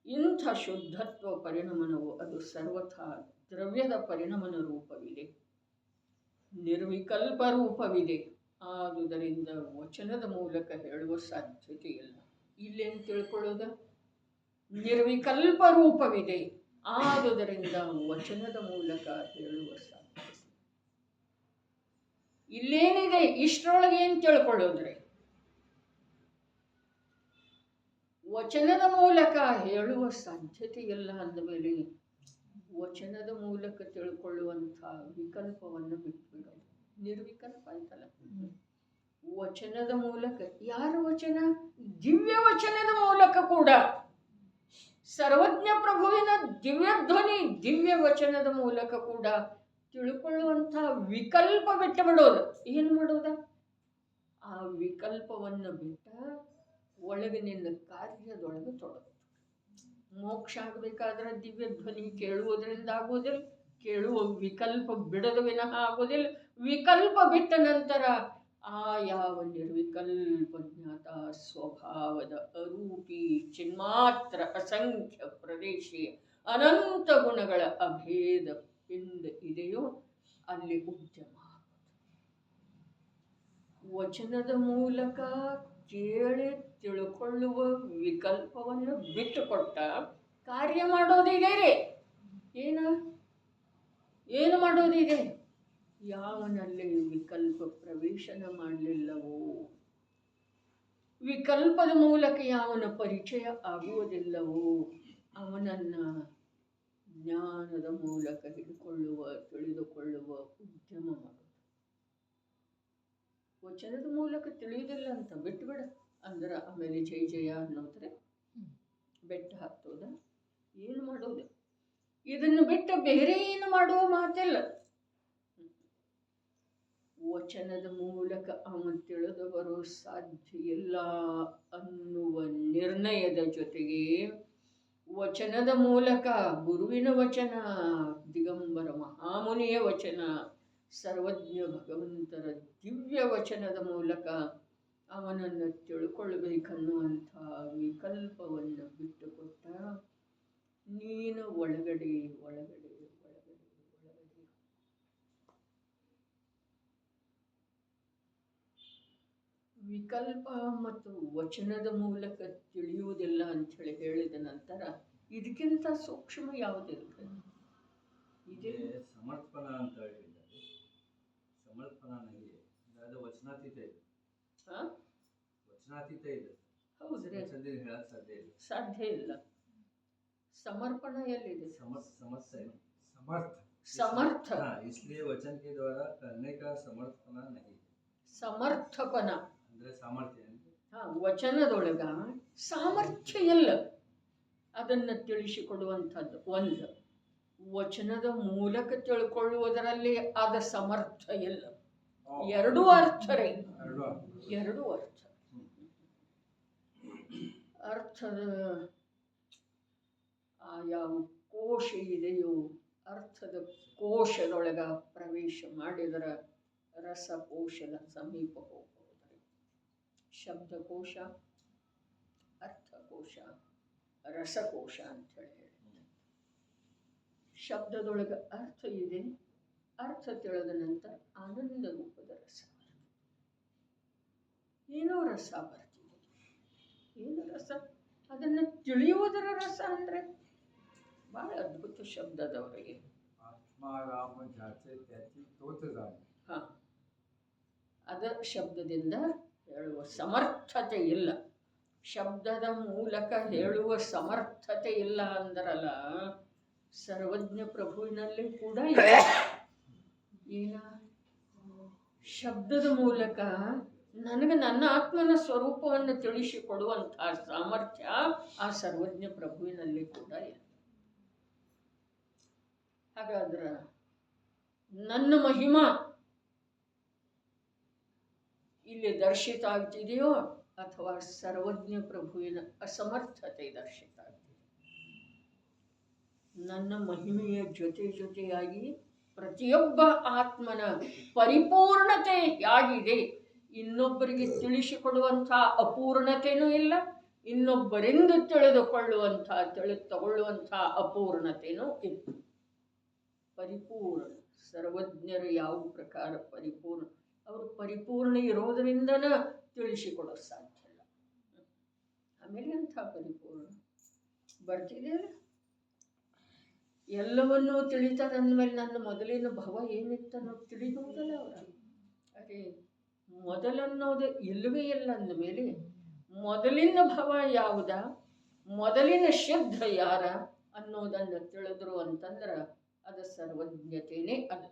ಇಂಥ ಶುದ್ಧತ್ವ ಪರಿಣಮನವು ಅದು ಸರ್ವಥಾ ದ್ರವ್ಯದ ಪರಿಣಮನ ರೂಪವಿದೆ ನಿರ್ವಿಕಲ್ಪ ರೂಪವಿದೆ ಆದುದರಿಂದ ವಚನದ ಮೂಲಕ ಹೇಳುವ ಸಾಧ್ಯತೆ ಇಲ್ಲ ಇಲ್ಲೇನು ತಿಳ್ಕೊಳ್ಳೋದ ನಿರ್ವಿಕಲ್ಪ ರೂಪವಿದೆ ಆದುದರಿಂದ ವಚನದ ಮೂಲಕ ಹೇಳುವ ಸಾಧ್ಯತೆ ಇಲ್ಲೇನಿದೆ ಇಷ್ಟರೊಳಗೆ ಏನು ತಿಳ್ಕೊಳ್ಳೋದ್ರಿ ವಚನದ ಮೂಲಕ ಹೇಳುವ ಸಾಧ್ಯತೆ ಇಲ್ಲ ಅಂದಮೇಲೆ ವಚನದ ಮೂಲಕ ತಿಳ್ಕೊಳ್ಳುವಂಥ ವಿಕಲ್ಪವನ್ನು ಬಿಟ್ಬಿಡೋದು ನಿರ್ವಿಕಲ್ಪ ಆಯ್ತಲ್ಲ ವಚನದ ಮೂಲಕ ಯಾರ ವಚನ ದಿವ್ಯ ವಚನದ ಮೂಲಕ ಕೂಡ ಸರ್ವಜ್ಞ ಪ್ರಭುವಿನ ದಿವ್ಯ ಧ್ವನಿ ದಿವ್ಯ ವಚನದ ಮೂಲಕ ಕೂಡ ತಿಳ್ಕೊಳ್ಳುವಂಥ ವಿಕಲ್ಪ ಬಿಟ್ಟು ಬಿಡೋದು ಏನು ಮಾಡೋದ ಆ ವಿಕಲ್ಪವನ್ನು ಬಿಟ್ಟ ಒಳಗೆ ನಿನ್ನ ಕಾರ್ಯದೊಳಗೆ ತೊಡಗು ಮೋಕ್ಷ ಆಗಬೇಕಾದ್ರೆ ದಿವ್ಯ ಧ್ವನಿ ಕೇಳುವುದರಿಂದ ಆಗೋದಿಲ್ಲ ಕೇಳುವ ವಿಕಲ್ಪ ಬಿಡದ ವಿನಃ ಆಗೋದಿಲ್ಲ ವಿಕಲ್ಪ ಬಿಟ್ಟ ನಂತರ ಆ ಯಾವ ನಿರ್ವಿಕಲ್ಪ ಜ್ಞಾತ ಸ್ವಭಾವದ ಅರೂಪಿ ಚಿನ್ಮಾತ್ರ ಅಸಂಖ್ಯ ಪ್ರದೇಶಿ ಅನಂತ ಗುಣಗಳ ಅಭೇದ ಪಿಂಡ ಇದೆಯೋ ಅಲ್ಲಿ ಉದ್ಯಮ ವಚನದ ಮೂಲಕ ಕೇಳಿ ತಿಳ್ಕೊಳ್ಳುವ ವಿಕಲ್ಪವನ್ನು ಬಿಟ್ಟುಕೊಟ್ಟ ಕಾರ್ಯ ಮಾಡೋದಿದೆ ರೀ ಏನು ಮಾಡೋದಿದೆ ಯಾವನಲ್ಲಿ ವಿಕಲ್ಪ ಪ್ರವೇಶನ ಮಾಡಲಿಲ್ಲವೋ ವಿಕಲ್ಪದ ಮೂಲಕ ಯಾವನ ಪರಿಚಯ ಆಗುವುದಿಲ್ಲವೋ ಅವನನ್ನ ಜ್ಞಾನದ ಮೂಲಕ ತಿಳಿದುಕೊಳ್ಳುವ ಉದ್ಯಮ ಮಾಡೋದು ವಚನದ ಮೂಲಕ ತಿಳಿಯುವುದಿಲ್ಲ ಅಂತ ಬಿಟ್ಟುಬಿಡ ಅಂದ್ರೆ ಆಮೇಲೆ ಜಯ ಜಯ ಅನ್ನೋದ್ರೆ ಬೆಟ್ಟ ಹತ್ತೋದ ಏನು ಮಾಡೋದು ಇದನ್ನು ಬಿಟ್ಟು ಬೇರೆ ಏನು ಮಾಡುವ ಮಾತಿಲ್ಲ ವಚನದ ಮೂಲಕ ಅವನು ತಿಳಿದು ಬರೋ ಸಾಧ್ಯ ಇಲ್ಲ ಅನ್ನುವ ನಿರ್ಣಯದ ಜೊತೆಗೆ ವಚನದ ಮೂಲಕ ಗುರುವಿನ ವಚನ ದಿಗಂಬರ ಮಹಾಮುನಿಯ ವಚನ ಸರ್ವಜ್ಞ ಭಗವಂತರ ದಿವ್ಯ ವಚನದ ಮೂಲಕ ಅವನನ್ನು ತಿಳ್ಕೊಳ್ಬೇಕನ್ನುವಂಥ ವಿಕಲ್ಪವನ್ನು ಬಿಟ್ಟುಕೊಟ್ಟ ನೀನು ಒಳಗಡೆ ವಿಕಲ್ಪ ಮತ್ತು ವಚನದ ಮೂಲಕ ತಿಳಿಯುವುದಿಲ್ಲ ಅಂಥೇಳಿ ಹೇಳಿದ ನಂತರ ಇದಕ್ಕಿಂತ ಸೂಕ್ಷ್ಮ ಯಾವುದಿರುತ್ತೆ ಇದೇ ಸಮರ್ಪಣ ಅಂತ ಹೇಳಿದ್ದಾರೆ ಸಮರ್ಪಣನಿಗೆ ಅದು ವಚನಾತೀತ ಇದೆ ವಚನಾತೀತ ಇದೆ ಹೌದ್ರಿ ವಚನದಿಂದ ಹೇಳಕ್ ಸಾಧ್ಯ ಇಲ್ಲ ಸಾಧ್ಯ ಇಲ್ಲ समर्पण ಎಲ್ಲಿದೆ? समर्थ है ना? समर्थ समर्थ, हाँ, इसलिए वचन के द्वारा करने का समर्थपना नहीं है ಸಮರ್ಥಪನ. ಅಂದ್ರೆ ಸಾಮರ್ಥ್ಯ ಹಾ, ವಚನದೊಳಗ ಸಾಮರ್ಥ್ಯ ಇಲ್ಲ, ಅದನ್ನ ತಿಳಿಸಿಕೊಡುವಂಥದ್ದು ಒಂದು. ವಚನದ ಮೂಲಕ ತಿಳ್ಕೊಳ್ಳುವುದರಲ್ಲಿ ಆದ ಸಮರ್ಥ ಇಲ್ಲ. ಎರಡೂ ಅರ್ಥ ರೀ, ಎರಡೂ ಅರ್ಥ. ಅರ್ಥದ ಯಾವ ಕೋಶ ಇದೆಯೋ ಅರ್ಥದ ಕೋಶದೊಳಗ ಪ್ರವೇಶ ಮಾಡಿದರ ರಸಕೋಶದ ಸಮೀಪ ಹೋಗಬಹುದು. ಶಬ್ದಕೋಶ, ಅರ್ಥಕೋಶ, ರಸಕೋಶ ಅಂತ ಹೇಳಿ. ಶಬ್ದದೊಳಗೆ ಅರ್ಥ ಇದೆ, ಅರ್ಥ ತಿಳಿದ ನಂತರ ಆನಂದ ರೂಪದ ರಸ. ಏನೋ ರಸ ಬರ್ತಿದೆ, ಏನು ರಸ? ಅದನ್ನು ತಿಳಿಯುವುದರ ರಸ ಅಂದರೆ ಭಾಳ ಅದ್ಭುತ ಶಬ್ದದವರಿಗೆ. ಆತ್ಮಾರಾಮ ಜಾತೆ ತ್ಯಾತಿ ತೋತದಾನೆ. ಹಾಂ, ಅದ ಶಬ್ದದಿಂದ ಹೇಳುವ ಸಮರ್ಥತೆ ಇಲ್ಲ, ಶಬ್ದದ ಮೂಲಕ ಹೇಳುವ ಸಮರ್ಥತೆ ಇಲ್ಲ ಅಂದರಲ್ಲ. ಸರ್ವಜ್ಞ ಪ್ರಭುವಿನಲ್ಲಿ ಕೂಡ ಇಲ್ಲ. ಏನ? ಶಬ್ದದ ಮೂಲಕ ನನಗೆ ನನ್ನ ಆತ್ಮನ ಸ್ವರೂಪವನ್ನು ತಿಳಿಸಿಕೊಡುವಂತಹ ಸಾಮರ್ಥ್ಯ ಆ ಸರ್ವಜ್ಞ ಪ್ರಭುವಿನಲ್ಲಿ ಕೂಡ ಇಲ್ಲ. ಹಾಗಾದ್ರೆ ನನ್ನ ಮಹಿಮಾ ಇಲ್ಲಿ ದರ್ಶಿತ ಆಗ್ತಿದೆಯೋ ಅಥವಾ ಸರ್ವಜ್ಞ ಪ್ರಭುವಿನ ಅಸಮರ್ಥತೆ ದರ್ಶಿತ ಆಗ್ತಿದೆ? ನನ್ನ ಮಹಿಮೆಯ ಜೊತೆಯಾಗಿ ಪ್ರತಿಯೊಬ್ಬ ಆತ್ಮನ ಪರಿಪೂರ್ಣತೆ ಯಾಗಿದೆ, ಇನ್ನೊಬ್ಬರಿಗೆ ತಿಳಿಸಿಕೊಡುವಂಥ ಅಪೂರ್ಣತೆಯೂ ಇಲ್ಲ, ಇನ್ನೊಬ್ಬರಿಂದ ತಿಳಿದುಕೊಳ್ಳುವಂಥ ತಗೊಳ್ಳುವಂಥ ಅಪೂರ್ಣತೆಯೂ ಇಲ್ಲ. ಪರಿಪೂರ್ಣ ಸರ್ವಜ್ಞರು ಯಾವ ಪ್ರಕಾರ ಪರಿಪೂರ್ಣ, ಅವರು ಪರಿಪೂರ್ಣ ಇರೋದರಿಂದನ ತಿಳಿಸಿಕೊಡೋದು ಸಾಧ್ಯ ಇಲ್ಲ. ಆಮೇಲೆ ಅಂಥ ಪರಿಪೂರ್ಣ ಬರ್ತಿದೆ. ಎಲ್ಲವನ್ನೂ ತಿಳಿತಾರೆ ಅಂದಮೇಲೆ ನನ್ನ ಮೊದಲಿನ ಭವ ಏನಿತ್ತು ಅನ್ನೋದು ತಿಳಿದುವುದಲ್ಲ ಅವರ. ಅದೇ ಮೊದಲನ್ನೋದು ಇಲ್ಲವೇ ಇಲ್ಲ ಅಂದಮೇಲೆ ಮೊದಲಿನ ಭವ ಯಾವುದ, ಮೊದಲಿನ ಶುದ್ಧ ಯಾರ ಅನ್ನೋದನ್ನು ತಿಳಿದ್ರು ಅಂತಂದ್ರೆ ಅದು ಸರ್ವಜ್ಞತೆಯೇ ಅಲ್ಲ.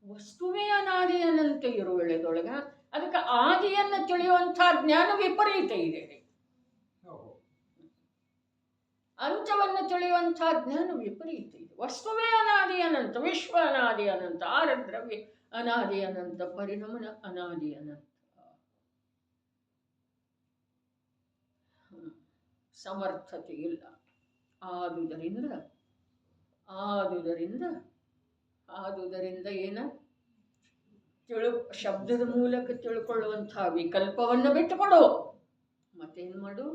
ವಸ್ತುವೇ ಅನಾದಿ ಅನಂತ ಇರುವೆಳೆದೊಳಗ ಅದಕ್ಕೆ ಆದಿಯನ್ನು ತಿಳಿಯುವಂಥ ಜ್ಞಾನ ವಿಪರೀತ ಇದೆ. ಅಂತ್ಯವನ್ನು ತಿಳಿಯುವಂಥ ಜ್ಞಾನ ವಿಪರೀತ ಇದೆ. ವಸ್ತುವೇ ಅನಾದಿ ಅನಂತ, ವಿಶ್ವ ಅನಾದಿ ಅನಂತ, ಆರದ್ರವ್ಯ ಅನಾದಿ ಅನಂತ, ಪರಿಣಮನ ಅನಾದಿ ಅನಂತ. ಸಮರ್ಥತೆ ಇಲ್ಲ. ಆದುದರಿಂದ ಏನ ಶಬ್ದದ ಮೂಲಕ ತಿಳ್ಕೊಳ್ಳುವಂಥ ವಿಕಲ್ಪವನ್ನು ಬಿಟ್ಟುಕೊಡು. ಮತ್ತೇನು ಮಾಡು?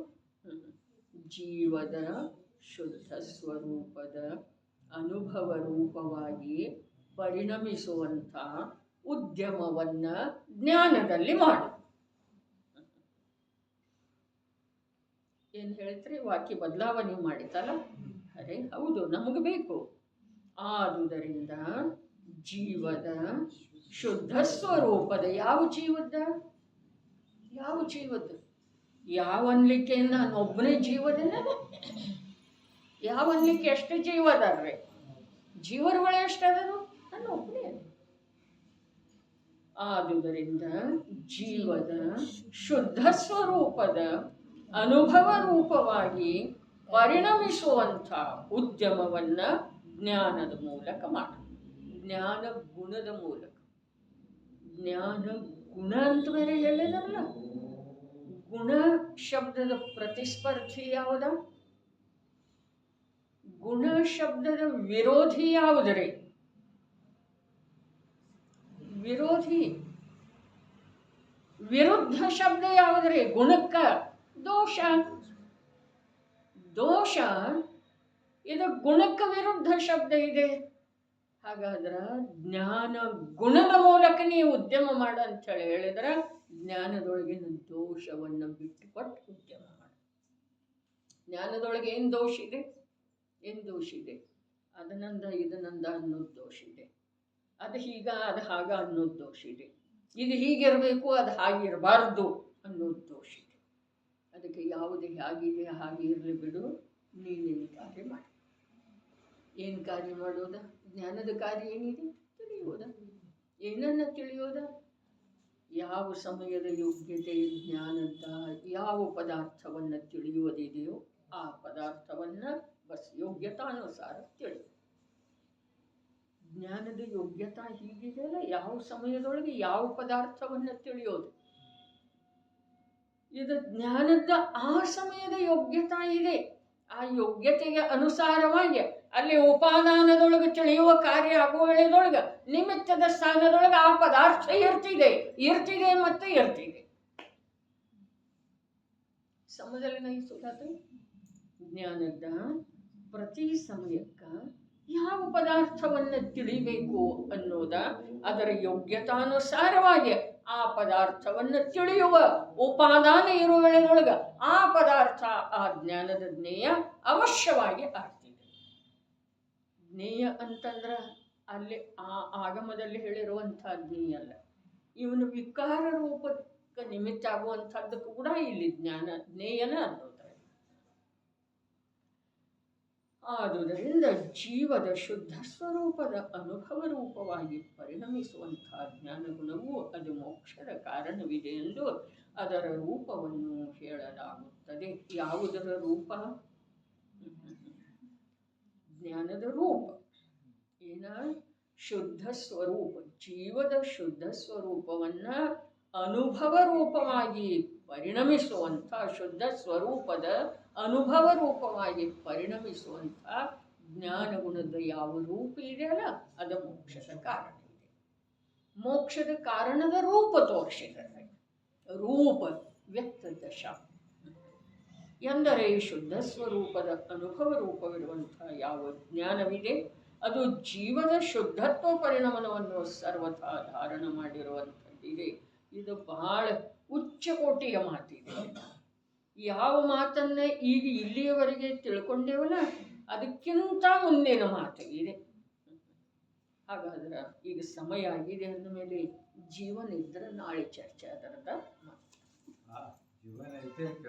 ಜೀವದ ಶುದ್ಧ ಸ್ವರೂಪದ ಅನುಭವ ರೂಪವಾಗಿ ಪರಿಣಮಿಸುವಂಥ ಉದ್ಯಮವನ್ನು ಜ್ಞಾನದಲ್ಲಿ ಮಾಡು. ಏನು ಹೇಳ್ತೀರಿ? ವಾಕ್ಯ ಬದಲಾವಣೆ ಮಾಡಿತಲ್ಲ? ಅರೆ ಹೌದು, ನಮಗೆ ಬೇಕು. ಆದುದರಿಂದ ಜೀವದ ಶುದ್ಧ ಸ್ವರೂಪದ ಯಾವ ಜೀವದ ಯಾವ ಅನ್ಲಿಕ್ಕೆಯಿಂದ ನಾನೊಬ್ಬನೇ ಜೀವದ? ಯಾವ ಅನ್ಲಿಕ್ಕೆ ಎಷ್ಟು ಜೀವ ಅದಾರ್ರಿ? ಜೀವರುಗಳು ಎಷ್ಟದರು? ನಾನು ಒಬ್ಬನೇ. ಆದುದರಿಂದ ಜೀವದ ಶುದ್ಧ ಸ್ವರೂಪದ ಅನುಭವ ರೂಪವಾಗಿ ಪರಿಣಮಿಸುವಂಥ ಉದ್ಯಮವನ್ನು ಜ್ಞಾನದ ಮೂಲಕ ಮಾಡು. ಜ್ಞಾನ ಗುಣದ ಮೂಲಕ. ಜ್ಞಾನ ಗುಣ ಅಂತ ಬೇರೆ ಹೇಳಿದಾರಲ್ಲ. ಗುಣ ಶಬ್ದದ ಪ್ರತಿಸ್ಪರ್ಧಿ ಯಾವುದ? ಗುಣ ಶಬ್ದದ ವಿರೋಧಿ ಯಾವುದರಿ? ವಿರುದ್ಧ ಶಬ್ದ ಯಾವುದ್ರಿ? ಗುಣಕ್ಕ ದೋಷ. ಇದು ಗುಣಕ್ಕೆ ವಿರುದ್ಧ ಶಬ್ದ ಇದೆ. ಹಾಗಾದ್ರೆ ಜ್ಞಾನ ಗುಣದ ಮೂಲಕ ನೀವು ಉದ್ಯಮ ಮಾಡು ಅಂತ ಹೇಳಿದ್ರೆ ಜ್ಞಾನದೊಳಗಿನ ದೋಷವನ್ನು ಬಿಟ್ಟುಕೊಟ್ಟು ಉದ್ಯಮ ಮಾಡು. ಜ್ಞಾನದೊಳಗೆ ಏನು ದೋಷ ಇದೆ? ಅದನಂದ ಇದನಂದ ಅನ್ನೋದು ದೋಷ ಇದೆ. ಅದು ಹೀಗ ಅದು ಹಾಗ ಅನ್ನೋದು ದೋಷ ಇದೆ. ಇದು ಹೀಗಿರಬೇಕು ಅದು ಹಾಗಿರಬಾರ್ದು ಅನ್ನೋದು ದೋಷ ಇದೆ. ಅದಕ್ಕೆ ಯಾವುದು ಹೇಗಿದೆ ಹಾಗೆ ಇರಲಿ ಬಿಡು, ನೀನೇನು ಕಾರ್ಯ ಮಾಡಿ. ಏನು ಕಾರ್ಯ ಮಾಡೋದ? ಜ್ಞಾನದ ಕಾರ್ಯ ಏನಿದೆ? ತಿಳಿಯೋದ. ಏನನ್ನ ತಿಳಿಯೋದ? ಯಾವ ಸಮಯದ ಯೋಗ್ಯತೆ ಜ್ಞಾನದ ಯಾವ ಪದಾರ್ಥವನ್ನು ತಿಳಿಯುವುದಿದೆಯೋ ಆ ಪದಾರ್ಥವನ್ನು ಬಸ್ ಯೋಗ್ಯತಾನುಸಾರ ತಿಳಿ. ಜ್ಞಾನದ ಯೋಗ್ಯತಾ ಹೀಗಿದೆಯಲ್ಲ, ಯಾವ ಸಮಯದೊಳಗೆ ಯಾವ ಪದಾರ್ಥವನ್ನು ತಿಳಿಯೋದು. ಇದು ಜ್ಞಾನದ ಆ ಸಮಯದ ಯೋಗ್ಯತಾ ಇದೆ. ಆ ಯೋಗ್ಯತೆಗೆ ಅನುಸಾರವಾಗಿ ಅಲ್ಲಿ ಉಪಾದಾನದೊಳಗೆ ತಿಳಿಯುವ ಕಾರ್ಯ ಆಗುವ ವೇಳೆದೊಳಗೆ ನಿಮಿತ್ತದ ಸ್ಥಾನದೊಳಗೆ ಆ ಪದಾರ್ಥ ಇರ್ತಿದೆ ಮತ್ತೆ ಇರ್ತಿದೆ. ಸಮದಲ್ಲಿ ನಯಿಸುತ್ತ ಜ್ಞಾನದ ಪ್ರತಿ ಸಮಯಕ್ಕ ಯಾವ ಪದಾರ್ಥವನ್ನು ತಿಳಿಬೇಕು ಅನ್ನೋದ ಅದರ ಯೋಗ್ಯತಾನುಸಾರವಾಗಿ ಆ ಪದಾರ್ಥವನ್ನು ತಿಳಿಯುವ ಉಪಾದಾನ ಇರುವ ವೇಳೆದೊಳಗ ಆ ಪದಾರ್ಥ ಆ ಜ್ಞಾನದ ಜ್ಞೇಯ ಅವಶ್ಯವಾಗಿ ಆಗ್ತಿದೆ. ಜ್ಞೇಯ ಅಂತಂದ್ರ ಅಲ್ಲಿ ಆ ಆಗಮದಲ್ಲಿ ಹೇಳಿರುವಂತಹ ಜ್ಞೇಯ ಅಲ್ಲ, ಇವನು ವಿಕಾರ ರೂಪಕ್ಕೆ ನಿಮಿತ್ತ ಆಗುವಂಥದ್ದು ಕೂಡ ಇಲ್ಲಿ ಜ್ಞೇಯನ ಅನ್ನೋದು. ಆದುದರಿಂದ ಜೀವದ ಶುದ್ಧ ಸ್ವರೂಪದ ಅನುಭವ ರೂಪವಾಗಿ ಪರಿಣಮಿಸುವಂತಹ ಜ್ಞಾನಗುಣವು ಅದು ಮೋಕ್ಷದ ಕಾರಣವಿದೆ ಎಂದು ಅದರ ರೂಪವನ್ನು ಹೇಳಲಾಗುತ್ತದೆ. ಯಾವುದರ ರೂಪ? ಜ್ಞಾನದ ರೂಪ ಏನ? ಶುದ್ಧ ಸ್ವರೂಪ. ಜೀವದ ಶುದ್ಧ ಸ್ವರೂಪವನ್ನ ಅನುಭವ ರೂಪವಾಗಿ ಪರಿಣಮಿಸುವಂಥ, ಶುದ್ಧ ಸ್ವರೂಪದ ಅನುಭವ ರೂಪವಾಗಿ ಪರಿಣಮಿಸುವಂಥ ಜ್ಞಾನಗುಣದ ಯಾವ ರೂಪ ಇದೆಯಲ್ಲ ಅದು ಮೋಕ್ಷದ ಕಾರಣ ಇದೆ. ಮೋಕ್ಷದ ಕಾರಣದ ರೂಪ ತೋರಿಸಿದರೆ ರೂಪ ವ್ಯಕ್ತದಶ ಎಂದರೆ ಶುದ್ಧ ಸ್ವರೂಪದ ಅನುಭವ ರೂಪವಿರುವಂಥ ಯಾವ ಜ್ಞಾನವಿದೆ ಅದು ಜೀವದ ಶುದ್ಧತ್ವ ಪರಿಣಾಮವನ್ನು ಸರ್ವಥಾ ಧಾರಣ ಮಾಡಿರುವಂಥದ್ದಿದೆ. ಇದು ಬಹಳ ಉಚ್ಚ ಕೋಟಿಯ ಮಾತಿದೆ. ಯಾವ ಮಾತನ್ನ ಈಗ ಇಲ್ಲಿಯವರೆಗೆ ತಿಳ್ಕೊಂಡೇವಲ್ಲ ಅದಕ್ಕಿಂತ ಮುಂದಿನ ಮಾತು ಇದೆ. ಹಾಗಾದ್ರೆ ಈಗ ಸಮಯ ಆಗಿದೆ ಅಂದಮೇಲೆ ಜೀವನ ಇದ್ರೆ ನಾಳೆ ಚರ್ಚೆ ಅದರದ ಮಾತು. ಜೀವನ ಐತೆ ಅಂತ